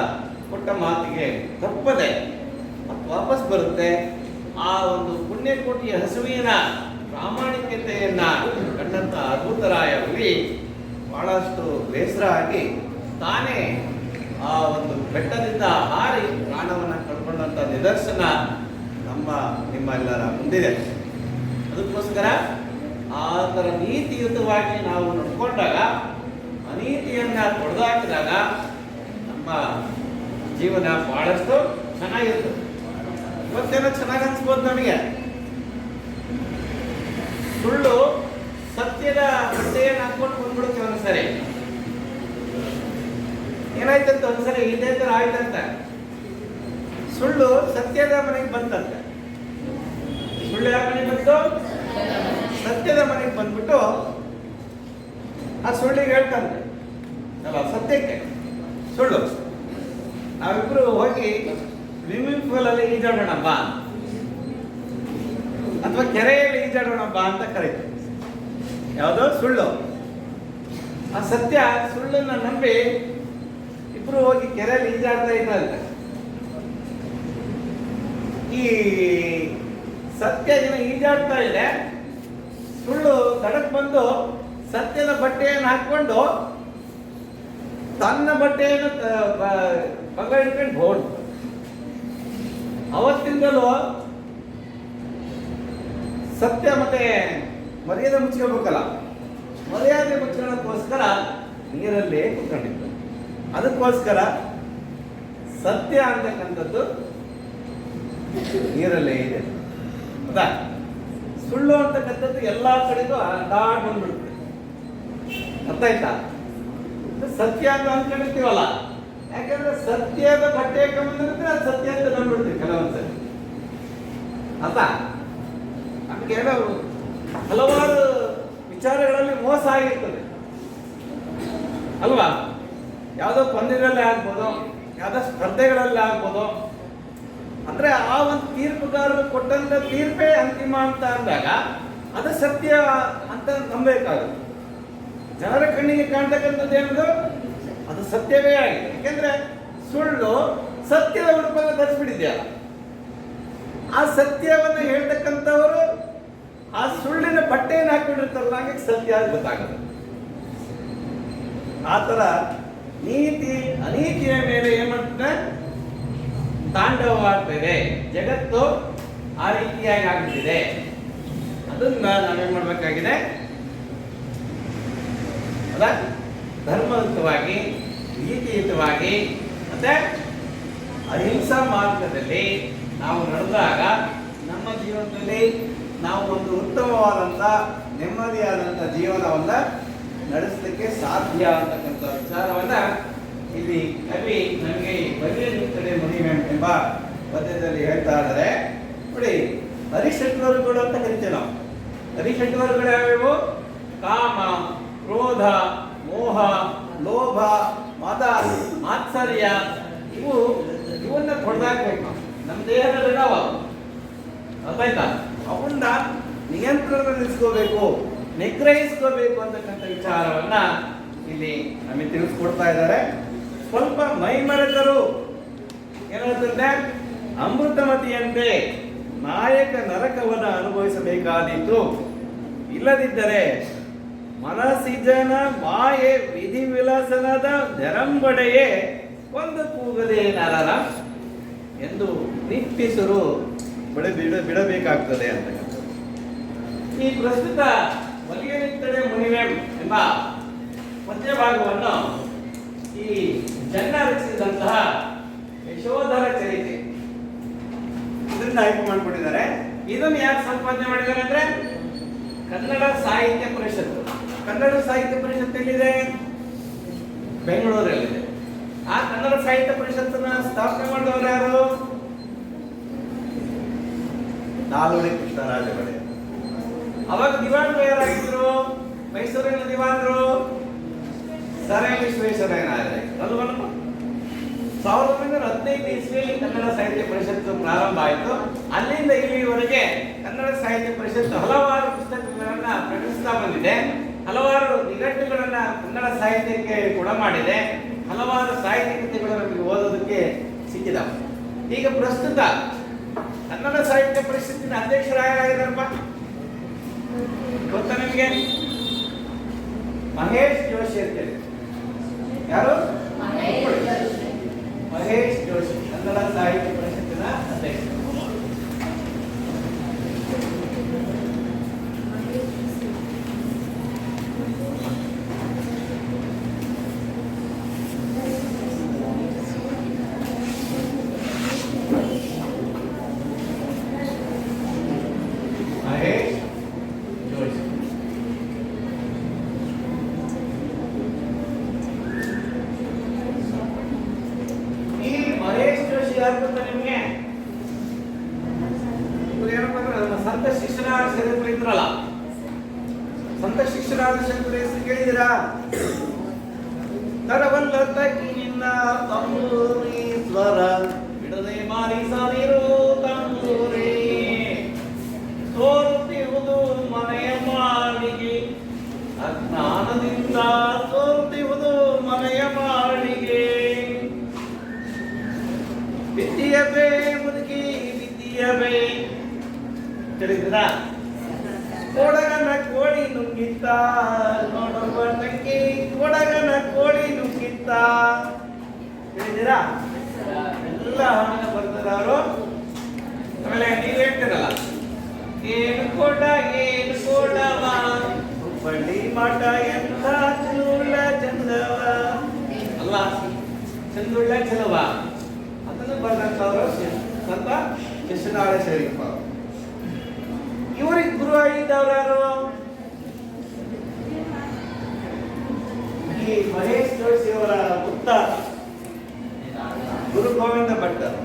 ಕೊಟ್ಟ ಮಾತಿಗೆ ತಪ್ಪದೆ ಮತ್ತು ವಾಪಸ್ ಬರುತ್ತೆ. ಆ ಒಂದು ಪುಣ್ಯಕೋಟಿಯ ಹಸುವಿನ ಪ್ರಾಮಾಣಿಕತೆಯನ್ನ ಕಂಡಂತ ಅದ್ಭುತರಾಯ ಹುಲಿ ಬಹಳಷ್ಟು ಬೇಸರ ಆಗಿ ತಾನೇ ಆ ಒಂದು ಬೆಟ್ಟದಿಂದ ಹಾರಿ ಪ್ರಾಣವನ್ನು ಕಳ್ಕೊಂಡಂತ ನಿದರ್ಶನ ನಿಮ್ಮೆಲ್ಲರ ಮುಂದಿದೆ. ಅದಕ್ಕೋಸ್ಕರ ಆ ಥರ ನೀತಿಯುತವಾಗಿ ನಾವು ನಡ್ಕೊಂಡಾಗ ಅನೀತಿಯನ್ನ ತೊಡೆದಾಕಿದಾಗ ನಮ್ಮ ಜೀವನ ಬಹಳಷ್ಟು ಚೆನ್ನಾಗಿರ್ತದೆ. ಇವತ್ತೇನೋ ಚೆನ್ನಾಗಿ ಅನ್ಸ್ಬೋದು ನಮಗೆ. ಸುಳ್ಳು ಸತ್ಯದ ಬಟ್ಟೆಯನ್ನು ಹಾಕೊಂಡು ಬಂದ್ಬಿಡುತ್ತೆ ಒಂದ್ಸರಿ. ಏನಾಯ್ತಂತ ಒಂದ್ಸರಿ ಇದೇ ತರ ಆಯ್ತಂತ. ಸುಳ್ಳು ಸತ್ಯದ ಮನೆಗೆ ಬಂತಂತೆ. ಸುಳ್ಳು ಯಾವ ಮನೆಗೆ ಬಂತು? ಸತ್ಯದ ಮನೆಗೆ ಬಂದ್ಬಿಟ್ಟು ಆ ಸುಳ್ಳಿಗೆ ಹೇಳ್ತಂತೆ, ಅಲ್ಲ ಸತ್ಯಕ್ಕೆ. ಸುಳ್ಳು, ನಾವಿಬ್ರು ಹೋಗಿ ಸ್ವಿಮ್ಮಿಂಗ್ ಪೂಲ್ ಅಲ್ಲಿ ಈಜಾಡೋಣ ಬಾ, ಅಥವಾ ಕೆರೆಯಲ್ಲಿ ಈಜಾಡೋಣ ಬಾ ಅಂತ ಕರೀತಾರೆ. ಯಾವುದೋ ಸುಳ್ಳು. ಆ ಸತ್ಯ ಸುಳ್ಳನ್ನ ನಂಬಿ ಇಬ್ರು ಹೋಗಿ ಕೆರೆಯಲ್ಲಿ ಈಜಾಡ್ತಾ ಇದ್ದಂತೆ. ಈ ಸತ್ಯ ಏನೋ ಈಜಾಡ್ತಾ ಇದೆ, ಸುಳ್ಳು ದಡಕ್ ಬಂದು ಸತ್ಯದ ಬಟ್ಟೆಯನ್ನು ಹಾಕೊಂಡು ತನ್ನ ಬಟ್ಟೆಯನ್ನು ಪಗ ಹಿಡ್ಕೊಂಡು ಬೋಡ್. ಅವತ್ತಿಂದಲೂ ಸತ್ಯ ಮತ್ತೆ ಮರ್ಯಾದೆ ಮುಚ್ಕೋಬೇಕಲ್ಲ, ಮರ್ಯಾದೆ ಮುಚ್ಕೊಳ್ಳೋಕ್ಕೋಸ್ಕರ ನೀರಲ್ಲೇ ಕುತ್ಕೊಂಡಿತ್ತು. ಅದಕ್ಕೋಸ್ಕರ ಸತ್ಯ ಅಂತಕ್ಕಂಥದ್ದು ನೀರಲ್ಲೇ ಇದೆ. ಹೌದಾ? ಸುಳ್ಳು ಅಂತಕ್ಕಂಥದ್ದು ಎಲ್ಲಾ ಕಡೆಗೂ ಅಡ್ಡಾಡ್ ಬಂದ್ಬಿಡುತ್ತೆ. ಅರ್ಥ ಆಯ್ತಾ? ಸತ್ಯ ಅಂತ ಅನ್ಕೊಂಡಿರ್ತೀವಲ್ಲ, ಯಾಕಂದ್ರೆ ಸತ್ಯದ ಬಟ್ಟೆ ಹಾಕೊಂಡ್ಬಂದಿರುತ್ತೆ, ಅದು ಸತ್ಯ ಅಂತ ನಂಬಿಡ್ತೀವಿ ಕೆಲವೊಂದ್ಸರಿ. ಅರ್ಥ? ನಮ್ಗೆ ಹಲವಾರು ವಿಚಾರಗಳಲ್ಲಿ ಮೋಸ ಆಗಿರ್ತದೆ ಅಲ್ವಾ? ಯಾವುದೋ ಪಂದ್ಯದಲ್ಲಿ ಆಗ್ಬೋದು, ಯಾವುದೋ ಸ್ಪರ್ಧೆಗಳಲ್ಲಿ ಆಗ್ಬೋದು. ಅಂದ್ರೆ ಆ ಒಂದು ತೀರ್ಪುಗಾರರು ಕೊಟ್ಟಂತ ತೀರ್ಪೇ ಅಂತಿಮ ಅಂತ ಅಂದಾಗ ಅದು ಸತ್ಯ ಅಂತ ನಂಬಬೇಕಾಗುತ್ತೆ. ಜನರ ಕಣ್ಣಿಗೆ ಕಾಣ್ತಕ್ಕಂಥದ್ದು ಏನದು? ಅದು ಸತ್ಯವೇ ಆಗಿದೆ. ಯಾಕೆಂದ್ರೆ ಸುಳ್ಳು ಸತ್ಯದ ಉಡುಪನ್ನು ಧರಿಸ್ಬಿಟ್ಟಿದೆಯಲ್ಲ. ಆ ಸತ್ಯವನ್ನು ಹೇಳ್ತಕ್ಕಂಥವರು ಆ ಸುಳ್ಳಿನ ಬಟ್ಟೆಯನ್ನು ಹಾಕೊಂಡಿರ್ತಾರಲ್ಲ, ಹಾಗೆ ಸತ್ಯ ಅಂತ ಗೊತ್ತಾಗುತ್ತೆ. ಆ ಥರ ನೀತಿ ಅನೀತಿಯ ಮೇಲೆ ಏನ್ ಮಾಡ್ತದೆ? ತಾಂಡವವಾಗ್ತದೆ. ಜಗತ್ತು ಆ ರೀತಿಯಾಗಿ ಆಗ್ತಿದೆ. ಅದನ್ನ ನಾವೇನ್ ಮಾಡ್ಬೇಕಾಗಿದೆ? ಅದ ಧರ್ಮಯುತವಾಗಿ, ನೀತಿಯುತವಾಗಿ ಮತ್ತೆ ಅಹಿಂಸಾ ಮಾರ್ಗದಲ್ಲಿ ನಾವು ನಡೆದಾಗ ನಮ್ಮ ಜೀವನದಲ್ಲಿ ನಾವು ಒಂದು ಉತ್ತಮವಾದಂಥ ನೆಮ್ಮದಿಯಾದಂಥ ಜೀವನವನ್ನ ನಡೆಸಲಿಕ್ಕೆ ಸಾಧ್ಯ ಅಂತಕ್ಕಂಥ ವಿಚಾರವನ್ನ ಇಲ್ಲಿ ಕವಿ ನಮಗೆ ಬಗೆಯ ನಿಂತಡೆ ಮುನಿಮೆ ಎಂಬ ಪದ್ಯದಲ್ಲಿ ಹೇಳ್ತಾ ಇದ್ದಾರೆ. ನೋಡಿ, ಹರಿಷಡ್ವರ್ಗಗಳು ಅಂತ ಕರಿತೇವೆ ನಾವು. ಹರಿಷಡ್ವರ್ಗಗಳು ಯಾವ್ಯಾವು? ಕಾಮ, ಕ್ರೋಧ, ಮೋಹ, ಲೋಭ, ಮದ, ಮಾತ್ಸರ್ಯ. ಇವನ್ನ ಹೊಡೆದಾಕ್ಬೇಕು. ನಮ್ಮ ದೇಹದಲ್ಲಿ ಇದಾವ, ಅರ್ಥಾಯ್ತಾ? ಅವನ್ನ ನಿಯಂತ್ರಣದಲ್ಲಿಸ್ಕೋಬೇಕು, ನಿಗ್ರಹಿಸ್ಕೋಬೇಕು ಅಂತಕ್ಕಂಥ ವಿಚಾರವನ್ನ ಇಲ್ಲಿ ನಮಗೆ ತಿಳಿಸ್ಕೊಡ್ತಾ ಇದ್ದಾರೆ. ಸ್ವಲ್ಪ ಮೈಮರೆತರು ಏನಾಗ್ತದೆ? ಅಮೃತಮತಿಯಂತೆ ನಾಯಕ ನರಕವನ್ನ ಅನುಭವಿಸಬೇಕಾದೀತು. ಇಲ್ಲದಿದ್ದರೆ ಮನಸ್ಸಿಜನ ಮಾಯೆ ವಿಧಿ ವಿಲಾಸನದ ನೆರಂಬಡೆಯೇ ಒಂದು ಕೂಗದೆ ನರರ ಎಂದು ನಿಟ್ಟಿಸರು ಬಿಡಬೇಕಾಗ್ತದೆ ಅಂತಕ್ಕಂಥದ್ದು. ಈ ಪ್ರಸ್ತುತ ಒಲಿಗೆ ನಿಂತಡೆ ಮುನಿವೆ ಎಂಬ ಪದ್ಯ ಭಾಗವನ್ನು ಈ ಜನ್ನ ರಚಿಸಿದಂತಹ ಯಶೋಧರ ಚರಿತೆ ಇದನ್ನ ಆಯ್ಕೆ ಮಾಡಿಕೊಂಡಿದ್ದಾರೆ. ಇದನ್ನು ಯಾರು ಸಂಪಾದನೆ ಮಾಡಿದ್ದಾರೆ ಅಂದ್ರೆ ಕನ್ನಡ ಸಾಹಿತ್ಯ ಪರಿಷತ್ತು. ಕನ್ನಡ ಸಾಹಿತ್ಯ ಪರಿಷತ್ತು ಎಲ್ಲಿದೆ? ಬೆಂಗಳೂರಲ್ಲಿದೆ. ಆ ಕನ್ನಡ ಸಾಹಿತ್ಯ ಪರಿಷತ್ತನ್ನ ಸ್ಥಾಪನೆ ಮಾಡಿದವರು ಯಾರು? ನಾಲ್ವಡಿ ಕೃಷ್ಣರಾಜ ಒಡೆಯರ್. ಅವಾಗ ದಿವಾನರು ಯಾರಾಗಿದ್ರು? ಮೈಸೂರಿನ ದಿವಾನರು ಸರ್ ಎಂ ವಿಶ್ವೇಶ್ವರಯ್ಯನವರೇ ಅಲ್ವಲ್ಲ? 1915 ಇಸ್ವಿಯಲ್ಲಿ ಕನ್ನಡ ಸಾಹಿತ್ಯ ಪರಿಷತ್ತು ಪ್ರಾರಂಭ ಆಯಿತು. ಅಲ್ಲಿಂದ ಇಲ್ಲಿವರೆಗೆ ಕನ್ನಡ ಸಾಹಿತ್ಯ ಪರಿಷತ್ತು ಹಲವಾರು ಪುಸ್ತಕಗಳನ್ನ ಪ್ರಕಟಿಸ್ತಾ ಬಂದಿದೆ. ಹಲವಾರು ನಿಘಂಟುಗಳನ್ನ ಕನ್ನಡ ಸಾಹಿತ್ಯಕ್ಕೆ ಕೊಡ ಮಾಡಿದೆ. ಹಲವಾರು ಸಾಹಿತ್ಯ ಕೃತಿಗಳು ನಮಗೆ ಓದೋದಕ್ಕೆ ಸಿಕ್ಕಿದಾವೆ. ಈಗ ಪ್ರಸ್ತುತ ಕನ್ನಡ ಸಾಹಿತ್ಯ ಪರಿಷತ್ತಿನ ಅಧ್ಯಕ್ಷರಾಗಿದ್ದಾರಪ್ಪ, ಗೊತ್ತಾ ನಿಮಗೆ? ಮಹೇಶ್ ಜೋಶಿ ಅಂತೇಳಿ. ಯಾರು? ಮಹೇಶ್ ಜೋಶಿ, ಕನ್ನಡ ಸಾಹಿತ್ಯ ಪರಿಷತ್ತಿನ ಅಧ್ಯಕ್ಷ. ಯಾರು ಗೊತ್ತಾ ನಿಮಗೆ? ಇವ್ರು ಏನಪ್ಪ ಅಂದ್ರೆ ನಮ್ಮ ಸಂತ ಶಿಷ್ಯರಾದ ಶರೀಫರು ಇದ್ರಲ್ಲ, ಸಂತ ಶಿಷ್ಯರಾದ ಶರೀಫರ ಹೆಸರು ಕೇಳಿದಿರಾ? ತರವಲ್ಲತಕ್ಕಿ ನಿನ್ನ ತಂಬೂರಿ ಸ್ವರ ಬಿಡದೆ ಮಾರಿ ಸಾರಿರು ತಂಬೂರಿ, ಸೋರುತ್ತಿರುವುದು ಮನೆಯ ಮಾಳಿಗೆ, ಅಜ್ಞಾನದಿಂದ ಸೋರುತ್ತಿರುವುದು ಮನೆಯ ಮಾಳಿಗೆ. ವಿದ್ಯೆಯಬೇ ಮುದುಕಿ ವಿದ್ಯೆಯಬೇ ತಿಳಿದಿರಾ? ಕೊಡಗನ ಕೋಳಿ ನುಂಗಿತ್ತ ನೋಡುವ ತಂಗಿ, ಕೊಡಗನ ಕೋಳಿ ನುಂಗಿತ್ತ ತಿಳಿದಿರಾ? ಎಲ್ಲ ಹಾಡಿನ ಬರ್ತಿರೋರು. ಆಮೇಲೆ ನೀವು ಹೇಳ್ತಿರಲ್ಲ, ಏನು ಕೊಡವ ಹುಬ್ಬಳ್ಳಿ ಮಠ ಎಂತ ಚಲುಳ ಚಂದವ ಅಲ್ಲ, ಚಂದುಳ್ಳ ಚಲುವ ಅದನ್ನು ಬರೆದಂತವರು ಸಂತ ಶಿಶುನಾಳ ಶರೀಫ. ಇವರಿಗೆ ಗುರು ಆಗಿದ್ದವ್ರು ಯಾರು? ಈ ಮಹೇಶ್ ಜೋಶಿ ಅವರ ಪುತ್ರ ಗುರು ಗೋವಿಂದ ಭಟ್ಟರು.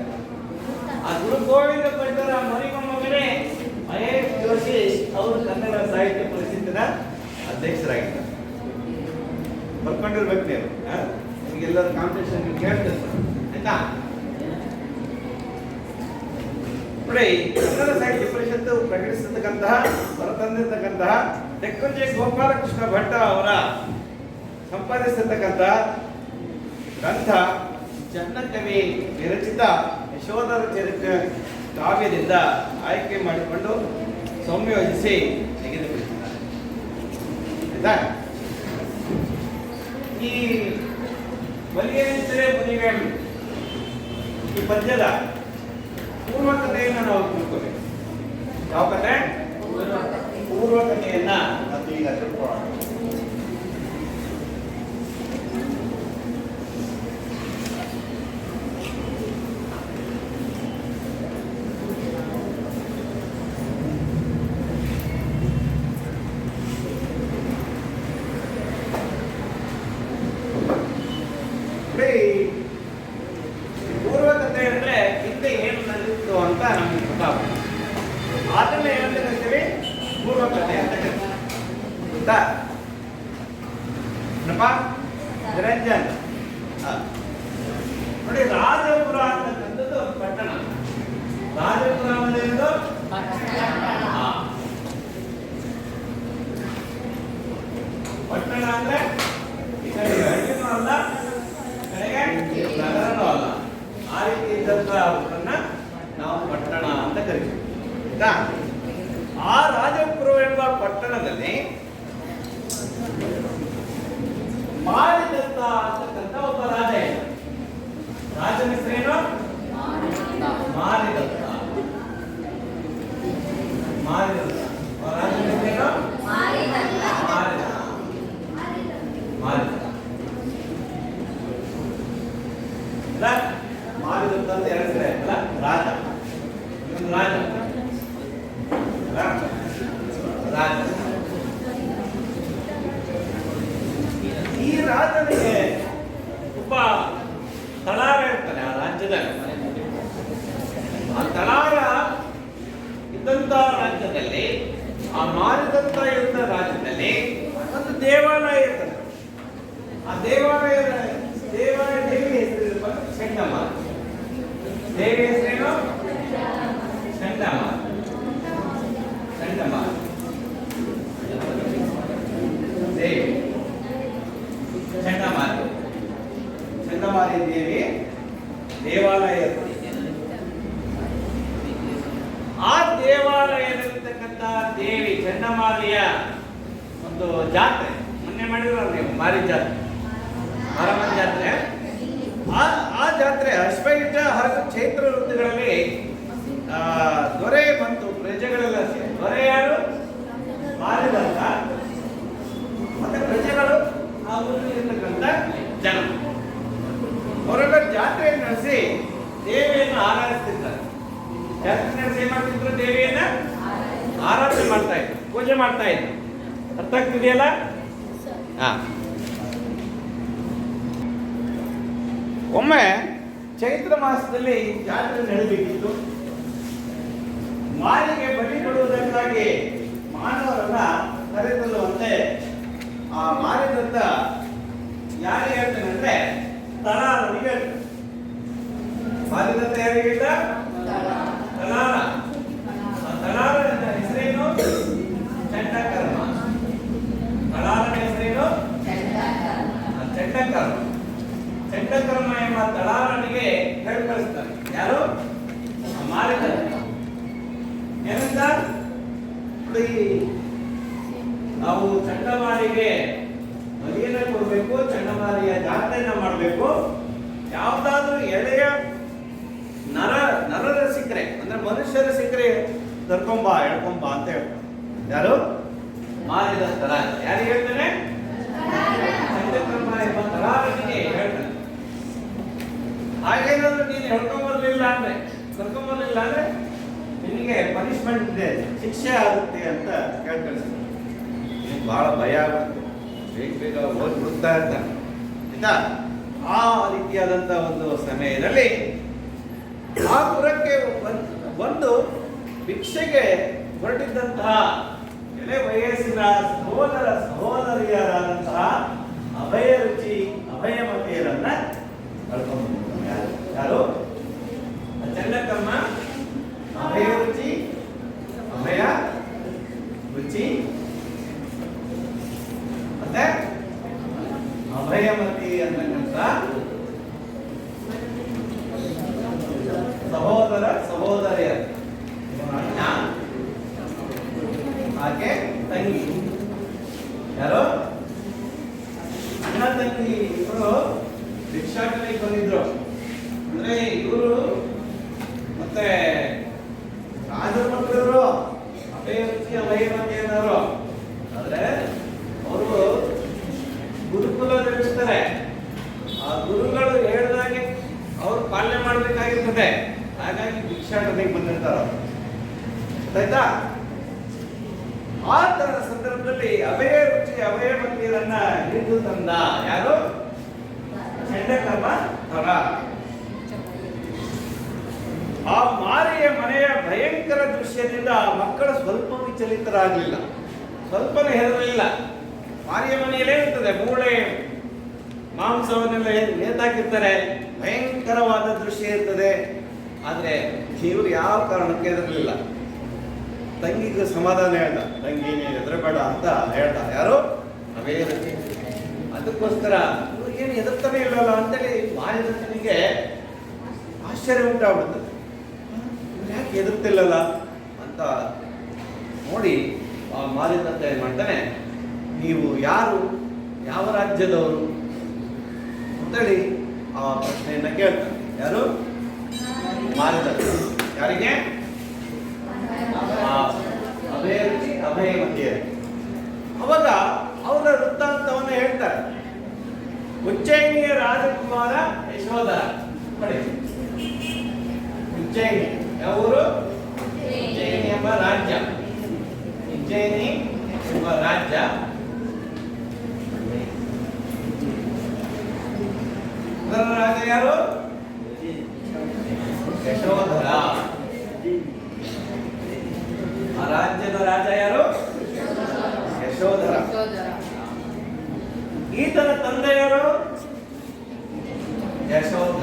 ಆ ಗುರು ಗೋವಿಂದ ಭಟ್ಟರ ಮರಿಮೊಮ್ಮಗನೇ ಮಹೇಶ್ ಜೋಶಿ ಅವರು ಕನ್ನಡ ಸಾಹಿತ್ಯ ಪರಿಷತ್ತಿನ ಅಧ್ಯಕ್ಷರಾಗಿದ್ದಾರೆ. ಬರ್ಕೊಂಡಿರ್ಬೇಕು ನೀವು, ನಿಮಗೆಲ್ಲರೂ ಕಾಂಪಿಟೇಷನ್ ಕೇಳ್ತಿರ್ತಾರೆ ಆಯ್ತಾ? ನೋಡಿ, ಕನ್ನಡ ಸಾಹಿತ್ಯ ಪರಿಷತ್ತು ಪ್ರಕಟಿಸಿರ್ತಕ್ಕಂತಹ ಹೊರತಂದಿರ್ತಕ್ಕಂತಹ ತೆಕ್ಕುಂಜೆ ಗೋಪಾಲಕೃಷ್ಣ ಭಟ್ಟ ಅವರ ಸಂಪಾದಿಸಿರ್ತಕ್ಕಂತಹ ಗ್ರಂಥ ಚನ್ನಕವಿ ವಿರಚಿತ ಯಶೋಧರ ಚರಿತ್ರೆ ಕಾವ್ಯದಿಂದ ಆಯ್ಕೆ ಮಾಡಿಕೊಂಡು ಸಂಯೋಜಿಸಿ ತೆಗೆದುಕೊಳ್ಳುತ್ತಾರೆ. ಆಯ್ತಾ? ಈ ಬಲಿಯಂತರೇ ಬಲಿಗಳು ಈ ಪದ್ಯದ ಪೂರ್ವ ಕಥೆಯನ್ನು ನಾವು ತಿಳ್ಕೋಬೇಕು. ಯಾವ ಕಥೆ? ಪೂರ್ವ ಕಥೆಯನ್ನ ಈಗ ತಿಳ್ಕೊಳ್ಳೋಣ. ಪೂರ್ವ ಕಥೆ ಅಂದ್ರೆ ಹಿಂದೆ ಏನು ನಡೆದಿತ್ತು ಅಂತ ನಮಗೆ ಗೊತ್ತಾಗುತ್ತೆ. ಅದನ್ನ ಏನಂತ ಕರಿತೀವಿ? ಪೂರ್ವ ಕಥೆ ಅಂತ ಕರಿತೀವಿ. ಗೊತ್ತಾ? ನಿರಂಜನ್ ನೋಡಿ, ರಾಜಪುರ ಅಂತಕ್ಕಂಥದ್ದು ಪಟ್ಟಣ. ರಾಜಪುರ ಅನ್ನೋದು ಪಟ್ಟಣ ಅಂದ್ರೆ ಈ ಕಡೆ ಹಳ್ಳಿನೂ ಅಲ್ಲ, ಕಡೆಗೆ ನಗರನೂ ಅಲ್ಲ. ಆ ರೀತಿ ಇದ್ದಂತ ನಾವು ಪಟ್ಟಣ ಅಂತ ಕರಿತೀವಿ. ಆಯ್ತಾ? ಆ ರಾಜಪುರ ಎಂಬ ಪಟ್ಟಣದಲ್ಲಿ ಮಾರಿದತ್ತ ಅಂತಕ್ಕಂಥ ಒಬ್ಬ ರಾಜ ಇದ್ದ. ರಾಜನ ಹೆಸರೇನು? ಮಾರಿದತ್ತ. ಮಾರಿದತ್ತ. ರಾಜನ ಹೆಸರೇನು? ಮಾರಿದತ್ತ. ಮಾರಿದತ್ತ ಅಂತ ಎರಡು ಹೆಸರೇ ಅಲ್ಲ, ರಾಜ. ರಾಜ ರಾಜ ಈ ರಾಜನಿಗೆ ಒಬ್ಬ ತಳಾರ ಇರ್ತಾನೆ ಆ ರಾಜ್ಯದಲ್ಲಿ. ಆ ತಳಾರ ಇದ್ದಂತ ರಾಜ್ಯದಲ್ಲಿ, ಆ ಮಾರಿದಂತ ಇದ್ದ ರಾಜ್ಯದಲ್ಲಿ ಒಂದು ದೇವಾಲಯ ಇರ್ತದೆ. ಆ ದೇವಾಲಯ ದೇವಿ ಹೆಸರು ಚಂಡಮಾರ. ದೇವಿ ಹೆಸರೇನು? ಚಂಡಮಾರ. ಚಂಡಮಾರ ದೇವಿ, ಚಂಡಮಾರಿ. ಚಂಡಮಾರಿ ದೇವಿ ದೇವಾಲಯ. ಆ ದೇವಾಲಯದಲ್ಲಿರ್ತಕ್ಕಂಥ ದೇವಿ ಚಂಡಮಾರಿಯ ಒಂದು ಜಾತ್ರೆ ಮೊನ್ನೆ ಮಾಡಿದ್ರು ನೀವು, ಮಾರಿ ಜಾತ್ರೆ, ಮಾರಮ್ಮನ ಜಾತ್ರೆ. ಆ ಜಾತ್ರೆ ಅಶ್ವಯುಜ ಹಾಗೂ ಚೈತ್ರ ಋತುಗಳಲ್ಲಿ ದೊರೆ ಮತ್ತು ಪ್ರಜೆಗಳೆಲ್ಲ ಸೇರಿ, ದೊರೆ ಯಾರು? ಮಾರಿದಂತ, ಮತ್ತೆ ಪ್ರಜೆಗಳು ಆ ಊರಿನಲ್ಲಿರ್ತಕ್ಕಂಥ ಜನ, ಅವರೆಲ್ಲ ಜಾತ್ರೆಯನ್ನು ನಡೆಸಿ ದೇವಿಯನ್ನು ಆರಾಧಿಸ್ತಿರ್ತಾರೆ. ಜಾತ್ರೆ ನಡೆಸಿ ಏನ್ ಮಾಡ್ತಿದ್ರು? ದೇವಿಯನ್ನ ಆರಾಧನೆ ಮಾಡ್ತಾ ಇದ್ರು, ಪೂಜೆ ಮಾಡ್ತಾ ಇದ್ರು. ಅರ್ಥ ಆಗ್ತಿದೆಯಲ್ಲ? ಒಮ್ಮೆ ಚೈತ್ರ ಮಾಸದಲ್ಲಿ ಜಾತ್ರೆ ನಡೆಯಬೇಕಿತ್ತು. ಮಾರಿಗೆ ಬಲಿ ಕೊಡುವುದಕ್ಕಾಗಿ ಮಾನವರನ್ನ ಕರೆತರುವಂತೆ ಆ ಮಾರಿದಂತ ಯಾರು ಹೇಳ್ತಾನೆ ಅಂದ್ರೆ ತಲಾರನಿಗೆ ಹೇಳ್ತಾನೆ. ಮಾರಿದಂತ ಯಾರಿಗೆ ಹೇಳ್ತ? ತಲಾರ. ತಲಾರನ ಹೆಸರೇನು? ಚಂಡಕರ್ಮ. ತಲಾರನ ಹೆಸರೇನು? ಚಂಡಕರ್ಮ. ಚಂಡಕರ್ಮ ಎಂಬ ತಲಾರನಿಗೆ ಹೇಳಿ ಕಳಿಸ್ತಾನೆ. ಯಾರು? ಮಾರಿದಂತ ಏನಂತ? ನಾವು ಚಂಡಮಾರಿಗೆ ಬಲಿಯನ್ನ ಕೊಡಬೇಕು, ಚಂಡಮಾರಿಯ ಜಾತ್ರೆಯನ್ನ ಮಾಡಬೇಕು. ಯಾವ್ದಾದ್ರೂ ಎಳೆಯ ನರರ ಸಿಕ್ಕರೆ ಅಂದ್ರೆ ಮನುಷ್ಯರ ಸಿಕ್ಕರೆ ಎಳ್ಕೊಂಬ ಅಂತ ಹೇಳ್ತಾರೆ. ಯಾರು? ಮಾರಿದ ತರ. ಯಾರಿಗೆ ಹೇಳ್ತಾನೆ? ಚಂಡಕರ್ಮ ಎಂಬ ತಲಾರನಿಗೆ ಹೇಳ್ತಾನೆ. ಹಾಗೇನಾದ್ರೂ ನೀನು ಕರ್ಕೊಂಬರ್ಲಿಲ್ಲ ಅಂದ್ರೆ ನಿನಗೆ ಪನಿಷ್ಮೆಂಟ್ ಇದೆ, ಶಿಕ್ಷೆ ಆಗುತ್ತೆ ಅಂತ ಕೇಳ್ಕಳಿಸ್ತಾರೆ. ಬಹಳ ಭಯ ಆಗುತ್ತೆ, ಬೇಗ ಓದಿ ಬಿಡ್ತಾ ಇರ್ತಾನೆ. ಆಯ್ತಾ? ಆ ರೀತಿಯಾದಂತ ಒಂದು ಸಮಯದಲ್ಲಿ ಆ ಪುರಕ್ಕೆ ಒಂದು ಭಿಕ್ಷೆಗೆ ಹೊರಟಿದ್ದಂತಹ ಎಳೆ ವಯಸ್ಸಿನ ಸಹೋದರಿಯರಾದಂತಹ ಅಭಯ ರುಚಿ ಅಭಯಮತಿಯರನ್ನ ಕಳ್ಕೊಂಡು ಯಾರು? ಚಂಡಕರ್ಮ ಅಭಯ ರುಚಿ ಮತ್ತೆ ಅಭಯಮತಿ ಅಂತಕ್ಕಂಥ ಸಹೋದರಿಯರು. ಅಣ್ಣ ಹಾಗೆ ತಂಗಿ. ಯಾರು? ಅಣ್ಣ ತಂಗಿ ಇಬ್ಬರು ಭಿಕ್ಷಾಟನೆಗೆ ಬಂದಿದ್ರು. ಅಂದ್ರೆ ಇವರು ಮತ್ತೆ ರಾಜರ ಮಕ್ಕಳು ಅಭಯ ರುಚಿ ಅಭಯಮತಿ ಅನ್ನೋರು. ಆದ್ರೆ ಅವರು ಗುರುಕುಲದಲ್ಲಿರ್ತಾರೆ. ಆ ಗುರುಗಳು ಹೇಳಿದಾಗೆ ಅವ್ರು ಪಾಲನೆ ಮಾಡಬೇಕಾಗಿರ್ತದೆ. ಹಾಗಾಗಿ ಭಿಕ್ಷಾಟನೆಗೆ ಬಂದಿರ್ತಾರ. ಆಯ್ತಾ? ಆ ತರದ ಸಂದರ್ಭದಲ್ಲಿ ಅಭಯ ರುಚಿ ಅಭಯಮತಿಯರನ್ನ ಹಿಡಿದು ತಂದ ಯಾರು? ಚಂಡಕರ್ಮ ತರ. ಆ ಮಾರಿಯ ಮನೆಯ ಭಯಂಕರ ದೃಶ್ಯದಿಂದ ಮಕ್ಕಳು ಸ್ವಲ್ಪ ವಿಚಲಿತರಾಗಲಿಲ್ಲ, ಸ್ವಲ್ಪನೇ ಹೆದರಲಿಲ್ಲ. ಮಾರಿಯ ಮನೆಯಲ್ಲೇ ಇರ್ತದೆ, ಮೂಳೆ ಮಾಂಸವನ್ನೆಲ್ಲ ನೇತಾಕಿರ್ತಾರೆ, ಭಯಂಕರವಾದ ದೃಶ್ಯ ಇರ್ತದೆ. ಆದ್ರೆ ಇವರು ಯಾವ ಕಾರಣಕ್ಕೆ ಹೆದರಲಿಲ್ಲ. ತಂಗಿಗೆ ಸಮಾಧಾನ ಹೇಳ್ದ, ತಂಗಿ ನೀನು ಹೆದರಬೇಡ ಅಂತ ಹೇಳ್ದ. ಯಾರು? ಅವೇ ಅದಕ್ಕೋಸ್ಕರ ಇವ್ರು ಏನು ಹೆದರ್ತಾನೆ ಇಲ್ಲಲ್ಲ ಅಂತೇಳಿ ಮಾರಿದಂತನಿಗೆ ಆಶ್ಚರ್ಯ ಉಂಟಾಗ್ಬಿಡ್ತದೆ. ಯಾಕೆ ಹೆದರ್ತಿಲ್ಲಲ್ಲ ಅಂತ ನೋಡಿ ಆ ಮಾರಿದಂತ ಏನ್ ಮಾಡ್ತಾನೆ, ನೀವು ಯಾರು, ಯಾವ ರಾಜ್ಯದವರು ಅಂತೇಳಿ ಆ ಪ್ರಶ್ನೆಯನ್ನ ಕೇಳ್ತಾನೆ. ಯಾರು? ಮಾರಿದಂತ. ಯಾರಿಗೆ? ಅಭಯ ರುಚಿ ಅಭಯಮತಿಯರು. ಅವಾಗ ಅವರ ವೃತ್ತಾಂತವನ್ನು ಹೇಳ್ತಾರೆ. ಉಜ್ಜಯಿನಿಯ ರಾಜಕುಮಾರ ಯಶೋಧರ. ನೋಡಿ, ಉಜ್ಜಯಿನಿ ಯಾವ ಊರು? ಉಜ್ಜಯಿನಿ ಎಂಬ ರಾಜ್ಯ. ಉಜ್ಜಯಿನಿ ಎಂಬ ರಾಜ್ಯ. ಅದರ ರಾಜ ಯಾರು? ಯಶೋಧರ. ಆ ರಾಜ್ಯದ ರಾಜ ಯಾರು? ಯಶೋಧರ. ಈತನ ತಂದೆ ಯಾರು? ಯಶೋಧ.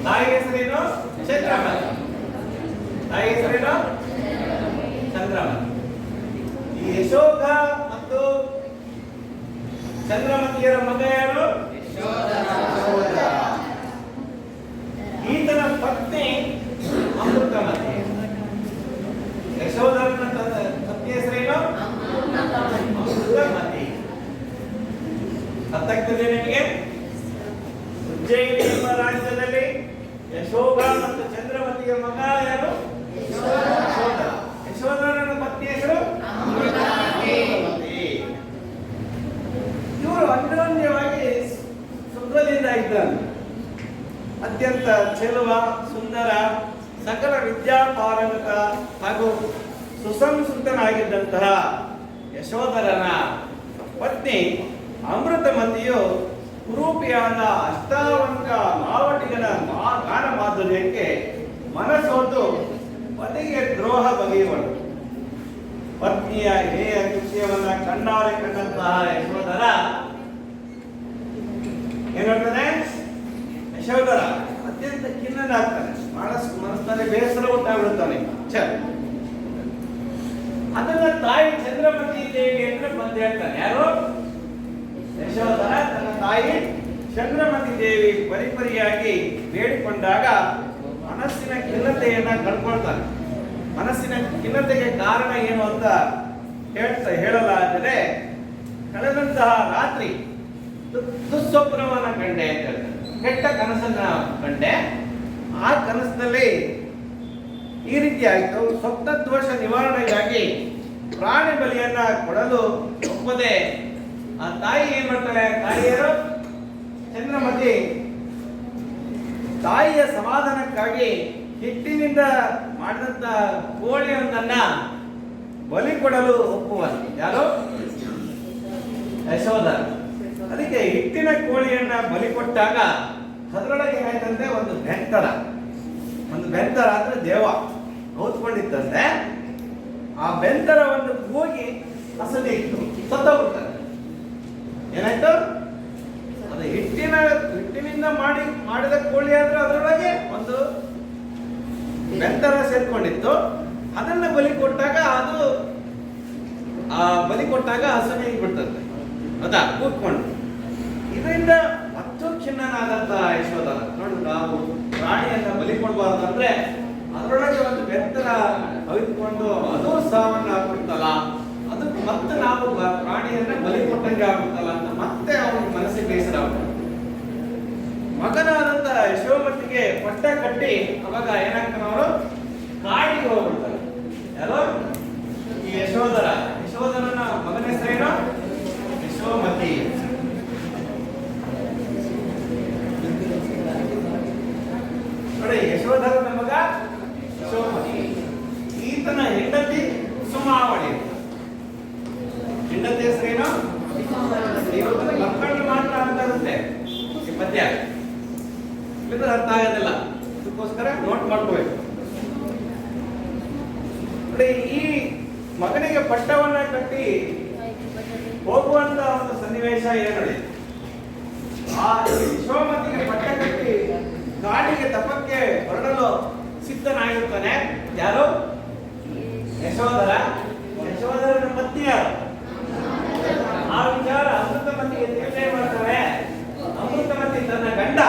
ತಾಯಿ ಹೆಸರೇನು? ಚಂದ್ರಮತಿ. ತಾಯಿ ಹೆಸರೇನು? ಚಂದ್ರಮತಿ. ಈ ಯಶೋಧ ಮತ್ತು ಚಂದ್ರಮತಿಯರ ಮಗ ಯಾರು? ಯಶೋಧರ. ಈತನ ಪತ್ನಿ ಅಮೃತಮತಿ. ಯಶೋಧರನ ಪತ್ನಿ ಹೆಸರೇನು? ಅಮೃತಮತಿ. ಅರ್ಥಾಗ್ತದೆ ನಿಮಗೆ? ಉಜ್ಜಯಿನಿ ಎಂಬ ರಾಜ್ಯದಲ್ಲಿ ಯಶೋಧ ಮತ್ತು ಚಂದ್ರಮತಿಯ ಮಗ ಯಾರು? ಯಶೋಧರ. ಯಶೋಧರನ ಪತ್ನಿ ಹೆಸರು ಅಮೃತಮತಿ. ಇವರು ಅನ್ಯೋನ್ಯವಾಗಿ ಸುಖದಿಂದ ಇದ್ದಾರೆ. ಅತ್ಯಂತ ಚೆಲುವ, ಸುಂದರ, ಸಕಲ ವಿದ್ಯಾಪಾರಂಗತ ಹಾಗೂ ಸುಸಂಸ್ಕೃತನಾಗಿದ್ದಂತಹ ಯಶೋಧರನ ಪತ್ನಿ ಅಮೃತಮತಿಯು ಕುರೂಪಿಯಾದ ಅಷ್ಟಾವಂಗ ಮಾವಟಿಗನ ಗಾನ ಮಾಧುರ್ಯಕ್ಕೆ ಮನಸೋತು ಪತಿಗೆ ದ್ರೋಹ ಬಗೆಯುವಳು. ಪತ್ನಿಯ ಹೇಯ ಕೃತ್ಯವನ್ನ ಕಣ್ಣಾರೆ ಕಂಡಂತಹ ಯಶೋಧರ ಏನಾಗ್ತಾನೆ? ಯಶೋಧರ ಅತ್ಯಂತ ಖಿನ್ನನಾಗ್ತಾನೆ. ಮನಸ್ಸಿನಲ್ಲಿ ಬೇಸರ ಉಂಟಾಗ್ಬಿಡುತ್ತಾನೆ. ಅದನ್ನ ತಾಯಿ ಚಂದ್ರಮತಿ ದೇವಿ ಅಂತ ಬಂದು ಹೇಳ್ತಾನೆ. ಯಾರು? ಯಶೋಧರ ತನ್ನ ತಾಯಿ ಚಂದ್ರಮತಿ ದೇವಿ ಪರಿಪರಿಯಾಗಿ ಬೇಡಿಕೊಂಡಾಗ ಮನಸ್ಸಿನ ಖಿನ್ನತೆಯನ್ನ ಕಳ್ಕೊಳ್ತಾನೆ. ಮನಸ್ಸಿನ ಖಿನ್ನತೆಗೆ ಕಾರಣ ಏನು ಅಂತ ಹೇಳಲಾದರೆ, ಕಳೆದಂತಹ ರಾತ್ರಿ ದುಸ್ವಪ್ನವನ್ನ ಕಂಡೆ ಅಂತ ಹೇಳ್ತಾರೆ. ಕೆಟ್ಟ ಕನಸನ್ನ ಕಂಡೆ. ಆ ಕನಸಿನಲ್ಲಿ ಈ ರೀತಿ ಆಯಿತು. ಸ್ವಪ್ನ ದೋಷ ನಿವಾರಣೆಗಾಗಿ ಪ್ರಾಣಿ ಬಲಿಯನ್ನ ಕೊಡಲು ಒಪ್ಪದೆ ಆ ತಾಯಿ ಏನ್ ಮಾಡ್ತಾಳೆ? ತಾಯಿಯರು ಚಂದ್ರಮತಿ ತಾಯಿಯ ಸಮಾಧಾನಕ್ಕಾಗಿ ಹಿಟ್ಟಿನಿಂದ ಮಾಡಿದಂತ ಕೋಳಿಯೊಂದನ್ನ ಬಲಿ ಕೊಡಲು ಒಪ್ಪುವರು. ಯಾರು? ಯಶೋಧರ. ಅದಕ್ಕೆ ಹಿಟ್ಟಿನ ಕೋಳಿಯನ್ನ ಬಲಿ ಕೊಟ್ಟಾಗ ಅದರೊಳಗೆ ಏನಾಯ್ತಂತೆ? ಒಂದು ಬೆಂತರ ಅಂದ್ರೆ ದೇವ ಕೌತ್ಕೊಂಡಿತ್ತಂತೆ. ಆ ಬೆಂತರ ಒಂದು ಕೂಗಿ ಹಸದಿ ಇತ್ತು, ಸತ್ತೋಗ್ಬಿಡ್ತಾರೆ. ಏನಾಯ್ತು? ಅದು ಹಿಟ್ಟಿನಿಂದ ಮಾಡಿದ ಕೋಳಿ ಆದ್ರೆ ಅದರೊಳಗೆ ಒಂದು ಬೆಂತರ ಸೇರ್ಕೊಂಡಿತ್ತು. ಅದನ್ನ ಬಲಿ ಕೊಟ್ಟಾಗ ಬಲಿ ಕೊಟ್ಟಾಗ ಹಸದಿ ಬಿಡ್ತಂತೆ. ಹೌದಾ? ಕೂತ್ಕೊಂಡು ಇದರಿಂದ ಮತ್ತು ಖಿನ್ನನಾದಂತ ಯಶೋಧರ ನೋಡಿ, ನಾವು ಪ್ರಾಣಿಯನ್ನ ಬಲಿ ಕೊಡಬಾರ್ದು ಅಂದ್ರೆ ಅದರೊಳಗೆ ಒಂದು ಬೆತ್ತರ ಅವಿತ್ಕೊಂಡು ಅದು ಸಾವನ್ನ ಆಗ್ಬಿಡ್ತಲ್ಲ, ಅದು ಮತ್ತೆ ನಾವು ಪ್ರಾಣಿಯನ್ನ ಬಲಿ ಕೊಟ್ಟಂಗೆ ಆಗ್ಬಿಡ್ತಲ್ಲ ಅಂತ ಮತ್ತೆ ಅವನಿಗೆ ಮನಸ್ಸಿಗೆ ಬೇಸರ ಆಗ್ಬಿಡ್ತಾರೆ. ಮಗನಾದಂತ ಯಶೋಮತಿಗೆ ಪಟ್ಟ ಕಟ್ಟಿ ಅವಾಗ ಏನಾಗ್ತಾನೆ? ಅವರು ಕಾಡಿಗೆ ಹೋಗ್ಬಿಡ್ತಾರೆ. ಯಾರೋ ಈ ಯಶೋಧರನ ಮಗನ ಹೆಸರೇನು? ಯಶೋಮತಿ. ನೋಡಿ, ಯಶೋಧರನ ಮಗ ಯಶೋಮತಿ. ಈತನ ಹೆಂಡತಿ ಸುಮಾವಳಿ. ಹೆಂಡತಿ ಹೆಸರೇನು? ಮಕ್ಕಳು ಮಾತ್ರ ಅಂತ ಇರುತ್ತೆ ಈ ಪದ್ಯ. ಇಲ್ಲದ್ರೆ ಅರ್ಥ ಆಗೋದಿಲ್ಲ. ಅದಕ್ಕೋಸ್ಕರ ನೋಟ್ ಮಾಡ್ಕೋಬೇಕು. ನೋಡಿ, ಈ ಮಗನಿಗೆ ಪಟ್ಟವನ್ನ ಕಟ್ಟಿ ಹೋಗುವಂತ ಒಂದು ಸನ್ನಿವೇಶ ಏನು ನಡೆಯಿತು? ಆ ಯಶೋಮತಿಗೆ ಪಟ್ಟ ಕಟ್ಟಿ ಕಾಡಿಗೆ ತಪಕ್ಕೆ ಹೊರಡಲು ಸಿದ್ಧನಾಗಿರ್ತಾನೆ. ಯಾರು? ಯಶೋಧರನ ಪತ್ನಿ ಯಾರು? ಆ ವಿಚಾರ ಅಮೃತಮತಿಗೆ ತಿಳಿದೇ ಮಾಡ್ತಾರೆ. ಅಮೃತಮತಿ ತನ್ನ ಗಂಡ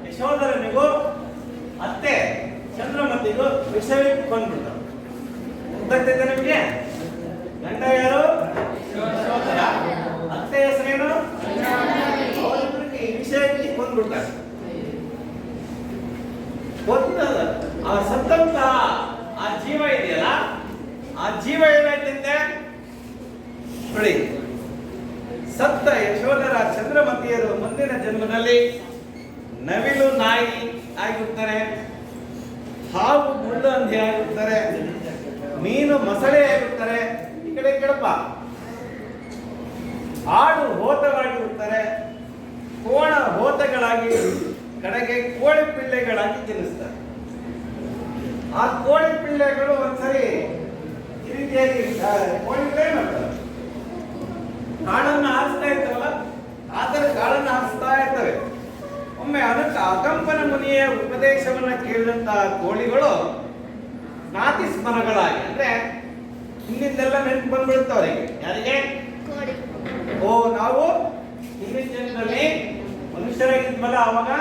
ಯಶೋಧರನಿಗೂ ಅತ್ತೆ ಚಂದ್ರಮತಿಗೂ ವಿಷಯಕ್ಕೆ ಬಂದ್ಬಿಡ್ತಾರೆ. ಗೊತ್ತಾಗ್ತೈತೆ ನಿಮಗೆ? ಗಂಡ ಯಾರು? ಯಶೋಧರ. ಅತ್ತೆ ಹೆಸರೇನು? ಅವರಿಬ್ಬರಿಗೆ ಈ ವಿಷಯಕ್ಕೆ ಬಂದ್ಬಿಡ್ತಾರೆ. ಆ ಸತ್ತಂತಹ ಆ ಜೀವ ಇದೆಯಲ್ಲ, ಆ ಜೀವ ಏನಾಯ್ತಂತೆ ನೋಡಿ, ಸತ್ತ ಯಶೋಧರ ಚಂದ್ರಮತಿಯರು ಮುಂದಿನ ಜನ್ಮದಲ್ಲಿ ನವಿಲು ನಾಯಿ ಆಗಿರ್ತಾರೆ, ಹಾವು ಮುಳ್ಳು ಹಂದಿ ಆಗಿರ್ತಾರೆ, ಮೀನು ಮೊಸಳೆ ಆಗಿರ್ತಾರೆ, ಈ ಕಡೆ ಕೆಳಪ ಆಡು ಹೋತವಾಗಿರ್ತಾರೆ, ಕೋಣ ಹೋತಗಳಾಗಿ ಕಡೆಗೆ ಕೋಳಿ ಪಿಳ್ಳೆಗಳಾಗಿ ಜನಿಸ್ತಾರೆ. ಆ ಕೋಳಿ ಪಿಳ್ಳೆಗಳು ಒಂದ್ಸರಿ ಈ ರೀತಿಯಾಗಿ ಕೋಳಿಗಳೇ ಮಾಡ್ತಾರೆ, ಕಾಳನ್ನ ಹಾರಿಸ್ತಾ ಇರ್ತವಲ್ಲ, ಆತರ ಕಾಳನ್ನ ಹಾರಿಸ್ತಾ ಇರ್ತವೆ. ಒಮ್ಮೆ ಅದಕ್ಕೆ ಅಕಂಪನ ಮುನಿಯ ಉಪದೇಶವನ್ನ ಕೇಳಿದಂತಹ ಕೋಳಿಗಳು ನಾತಿ ಸ್ಮರಗಳಾಗಿ, ಅಂದ್ರೆ ಹಿಂದಿಂದೆಲ್ಲ ನೆನಪು ಬಂದ್ಬಿಡ್ತಾವ್ರಿಗೆ. ಯಾರಿಗೆ? ಓ, ನಾವು ಹಿಂದಿನ ಜನ್ಮದಲ್ಲಿ ಮನುಷ್ಯರಾಗಿದ್ಮಲ್ಲ, ಅವಾಗ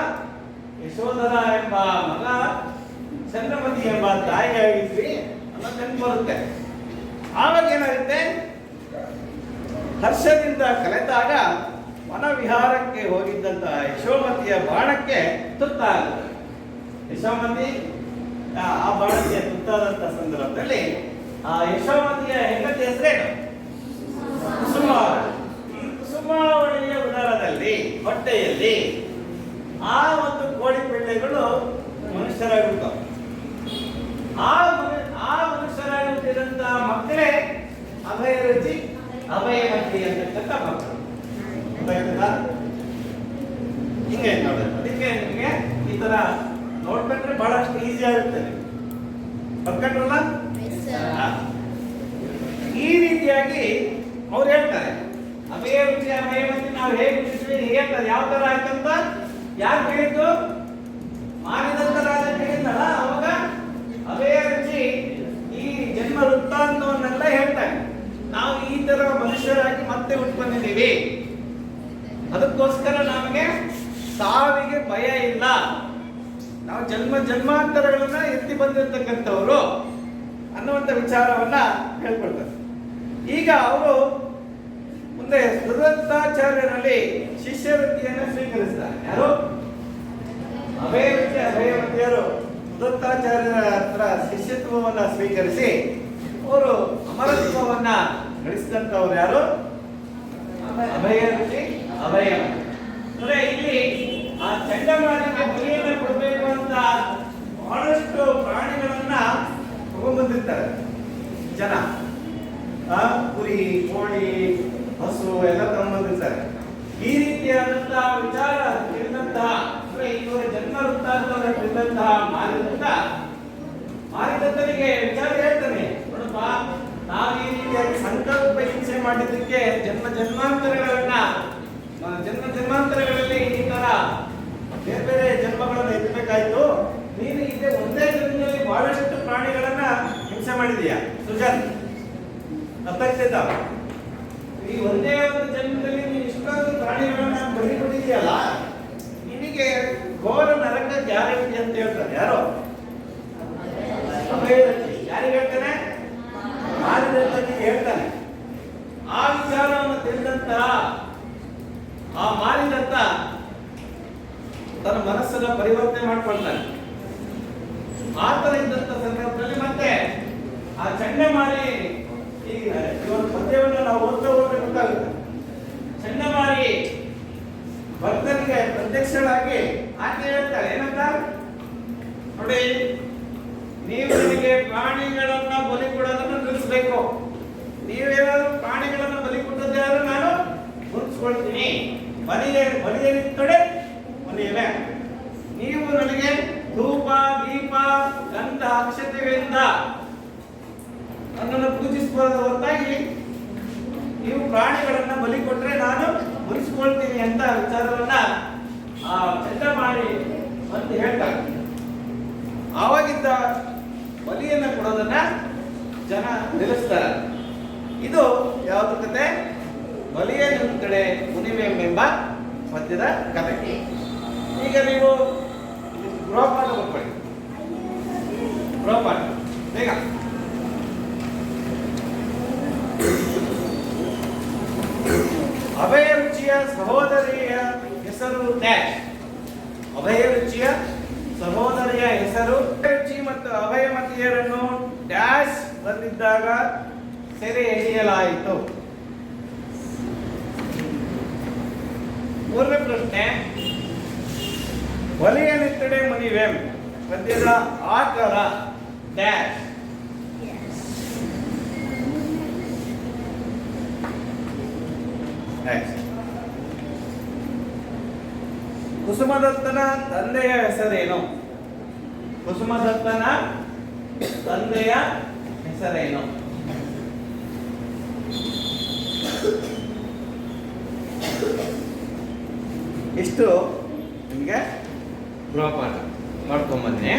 ಯಶೋಧರ ಎಂಬ ಮಗ ಚಂದ್ರಮತಿ ಎಂಬ ತಾಯಿಯಾಗಿದ್ವಿ ಅನ್ನೋ ನೆನಪು ಬರುತ್ತೆ. ಆವಾಗ ಏನಾಗುತ್ತೆ? ಹರ್ಷದಿಂದ ಕಲೆತಾಗ ವನವಿಹಾರಕ್ಕೆ ಹೋಗಿದ್ದಂತ ಯಶೋಮತಿಯ ಬಾಣಕ್ಕೆ ತುತ್ತಾಗುತ್ತೆ. ಯಶೋಮತಿ ಆ ಬಾಣಕ್ಕೆ ತುತ್ತಾದಂತ ಸಂದರ್ಭದಲ್ಲಿ ಆ ಯಶೋಮತಿಯ ಹೆಂಡತಿ ಹೆಸರೇನು? ಕುಸುಮಾವಳಿ. ಈ ಕುಸುಮಾವಳಿಯ ಉದರದಲ್ಲಿ, ಹೊಟ್ಟೆಯಲ್ಲಿ ಆ ಒಂದು ಕೋಳಿ ಪಿಳ್ಳೆಗಳು ಮನುಷ್ಯರಾಗಿರ್ತಾವೆ. ಆ ಮನುಷ್ಯರಾಗಿರ್ತಿದಂತಹ ಮಕ್ಕಳೇ ಅಭಯ ರುಚಿ, ಅಭಯಮತಿ ಅಂತಕ್ಕಂಥ ಮಕ್ಕಳು. ತರ ನೋಡ್ಕೊಂಡ್ರೆ ಬಹಳಷ್ಟು ಈಸಿ ಆಗುತ್ತೆ. ಬರ್ಕೊಂಡ್ರಲ್ಲ? ಹಾ. ಈ ರೀತಿಯಾಗಿ ಅವ್ರು ಹೇಳ್ತಾರೆ ಅಭಯ ರುಚಿ ಅಭಯಮತಿ ನಾವು ಹೇಗೆ ಹುಟ್ಟಿದ್ವಿ ಹೇಳ್ತಾರೆ. ಯಾವ ತರ ಆಯ್ತಂತ ಯಾರು ಹೇಳಿದ್ದು? ಮಾರಿದಂತ ರಾಜ ಹೇಳಿದ್ದಲ್ಲ ಅವಾಗ ಅಭಯ ರುಚಿ ಈ ಜನ್ಮ ವೃತ್ತಾಂತವನ್ನೆಲ್ಲ ಹೇಳ್ತಾರೆ. ನಾವು ಈ ತರ ಮನುಷ್ಯರಾಗಿ ಮತ್ತೆ ಹುಟ್ಕೊಂಡಿದ್ದೀವಿ, ಅದಕ್ಕೋಸ್ಕರ ನಮಗೆ ಸಾವಿಗೆ ಭಯ ಇಲ್ಲ. ನಾವು ಜನ್ಮಾಂತರಗಳನ್ನ ಎತ್ತಿ ಬಂದಿರತಕ್ಕಂಥವ್ರು ಅನ್ನುವಂಥ ವಿಚಾರವನ್ನ ಹೇಳ್ಕೊಳ್ತಾರೆ. ಈಗ ಅವರು ಮುಂದೆ ಸುದತ್ತಾಚಾರ್ಯರಲ್ಲಿ ಶಿಷ್ಯವೃತ್ತಿಯನ್ನು ಸ್ವೀಕರಿಸ್ತಾರೆ. ಯಾರು? ಅಭಯವೃತ್ತಿ ಅಭಯವೃತ್ತಿಯರು ಸುದತ್ತಾಚಾರ್ಯರ ಹತ್ರ ಶಿಷ್ಯತ್ವವನ್ನ ಸ್ವೀಕರಿಸಿ ಅವರು ಅಮರತ್ವವನ್ನ ಗಳಿಸಿದಂಥವ್ರು ಯಾರು? ಅಭಯವೃತ್ತಿ ಅಭಯ. ಅಂದ್ರೆ ಇಲ್ಲಿ ಆ ಚಂಡಮಾರುತಕ್ಕೆ ಬಲಿಯನ್ನು ಕೊಡಬೇಕು ಅಂತ ಬಹಳಷ್ಟು ಪ್ರಾಣಿಗಳನ್ನ ತಗೊಂಡ್ಬಂದಿರ್ತಾರೆ ಜನ. ಕುರಿ, ಕೋಳಿ, ಹಸು ಎಲ್ಲ ತಗೊಂಡ್ಬಂದಿರ್ತಾರೆ. ಈ ರೀತಿಯಾದಂತಹ ವಿಚಾರ ತಿಳಿದಂತಹ ಅಂದ್ರೆ ಇವರ ಜನ್ಮ ವೃತ್ತಾಂತವನ್ನು ತಿಳಿದಂತಹ ಮಾರಿದಂತನಿಗೆ ವಿಚಾರ ಹೇಳ್ತಾನೆ, ನೋಡಪ್ಪ ನಾವು ಈ ರೀತಿಯಾಗಿ ಸಂಕಲ್ಪ ಹಿಂಸೆ ಮಾಡಿದ್ದಕ್ಕೆ ಜನ್ಮಾಂತರಗಳಲ್ಲಿ ಈ ತರ ಬೇರೆ ಬೇರೆ ಜನ್ಮಗಳನ್ನು ಎತ್ತಬೇಕಾಯ್ತು. ನೀನು ಇದೇ ಒಂದೇ ಜನ್ಮದಲ್ಲಿ ಬಹಳಷ್ಟು ಪ್ರಾಣಿಗಳನ್ನ ಹಿಂಸೆ ಮಾಡಿದೀಯ ಸುಜನ್. ಅರ್ಥಾಗ್ತಿದ್ದ? ಈ ಒಂದೇ ಒಂದು ಜನ್ಮದಲ್ಲಿ ನೀನು ಇಷ್ಟೊಂದು ಪ್ರಾಣಿಗಳನ್ನ ಬಲಿ ಕೊಟ್ಟಿದೆಯಲ್ಲ, ನಿನಗೆ ಘೋರ ನರಕ ಗ್ಯಾರಂಟಿ ಅಂತ ಹೇಳ್ತಾರೆ. ಯಾರು? ಯಾರಿಗೆ ಹೇಳ್ತಾನೆ? ಮಾರಿದಂತನಿಗೆ ಹೇಳ್ತಾನೆ. ಆ ವಿಚಾರವನ್ನು ತಿಳಿದಂತಹ ಆ ಮಾರಿದಂತ ತನ್ನ ಮನಸ್ಸನ್ನ ಪರಿವರ್ತನೆ ಮಾಡ್ಕೊಳ್ತಾನೆ. ಆತರ ಇದ್ದಂತ ಸಂದರ್ಭದಲ್ಲಿ ಮತ್ತೆ ಆ ಚಂಡಮಾರಿ ಈಗ ಇವರ ಪದ್ಯವನ್ನು ನಾವು ಓದ್ತಾ ಹೋದ್ರೆ ಗೊತ್ತಾಗುತ್ತೆ. ಚಂಡಮಾರಿ ಭಕ್ತನಿಗೆ ಪ್ರತ್ಯಕ್ಷರಾಗಿ ಆಕೆ ಹೇಳ್ತಾರೆ ಏನಂತ ನೋಡಿ, ನೀವು ನನಗೆ ಪ್ರಾಣಿಗಳನ್ನ ಬಲಿ ಕೊಡೋದನ್ನ ನಿಲ್ಲಿಸಬೇಕು. ನೀವೇನಾದ್ರೂ ಪ್ರಾಣಿಗಳನ್ನ ಬಲಿ ಕೊಟ್ಟದ್ದಾದ್ರೂ ನಾನು ಮುಗಿಸ್ಕೊಳ್ತೀನಿ. ಬಲಿಯನಿತ್ತಡೆ ಮನೆಯವೇ, ನೀವು ನನಗೆ ಧೂಪ ದೀಪ ಗಂಧ ಅಕ್ಷತೆಗಳಿಂದ ನನ್ನನ್ನು ಪೂಜಿಸಬಹುದ ಹೊರತಾಗಿ ನೀವು ಪ್ರಾಣಿಗಳನ್ನ ಬಲಿ ಕೊಟ್ರೆ ನಾನು ಮುಗಿಸ್ಕೊಳ್ತೀನಿ ಅಂತ ವಿಚಾರವನ್ನ ಚಂಡಮಾರಿ ಅಂತ ಹೇಳ್ತಾರೆ. ಆವಾಗಿದ್ದ ಬಲಿಯನ್ನ ಕೊಡೋದನ್ನ ಜನ ನಿಲ್ಲಿಸ್ತಾರೆ. ಇದು ಯಾವ್ದು ಕತೆ? ಬಲಿಯ ಕಡೆ ಮುನಿವೆಂಬ ಪದ್ಯದ ಕತೆ. ಈಗ ನೀವು ಗೃಹಪಾಠ ಬರ್ಕೊಳ್ಳಿ. ಗೃಹಪಾಠ ಬೇಗ. ಅಭಯರುಚಿಯ ಸಹೋದರಿಯ ಹೆಸರು ಡ್ಯಾಶ್. ಅಭಯರುಚಿಯ ಸಹೋದರಿಯ ಹೆಸರು ರುಚಿ ಮತ್ತು ಅಭಯಮತಿಯರನ್ನು ಡ್ಯಾಶ್ ಬಂದಿದ್ದಾಗ ಸೆರೆ ಹಿಡಿಯಲಾಯಿತು. ಮೂರನೇ ಪ್ರಶ್ನೆ, ಬಲಿಯನಿತ್ತಡೆ ಮುನಿವೆಂ ಪದ್ಯದ ಆಕರ ಡ್ಯಾಶ್. ಕುಸುಮದತ್ತನ ತಂದೆಯ ಹೆಸರೇನು? ಕುಸುಮದತ್ತನ ತಂದೆಯ ಹೆಸರೇನು? ಇಷ್ಟು ನಿಮಗೆ ಗೃಹಪಾಠ ಮಾಡ್ಕೊಂಬನ್ನಿ.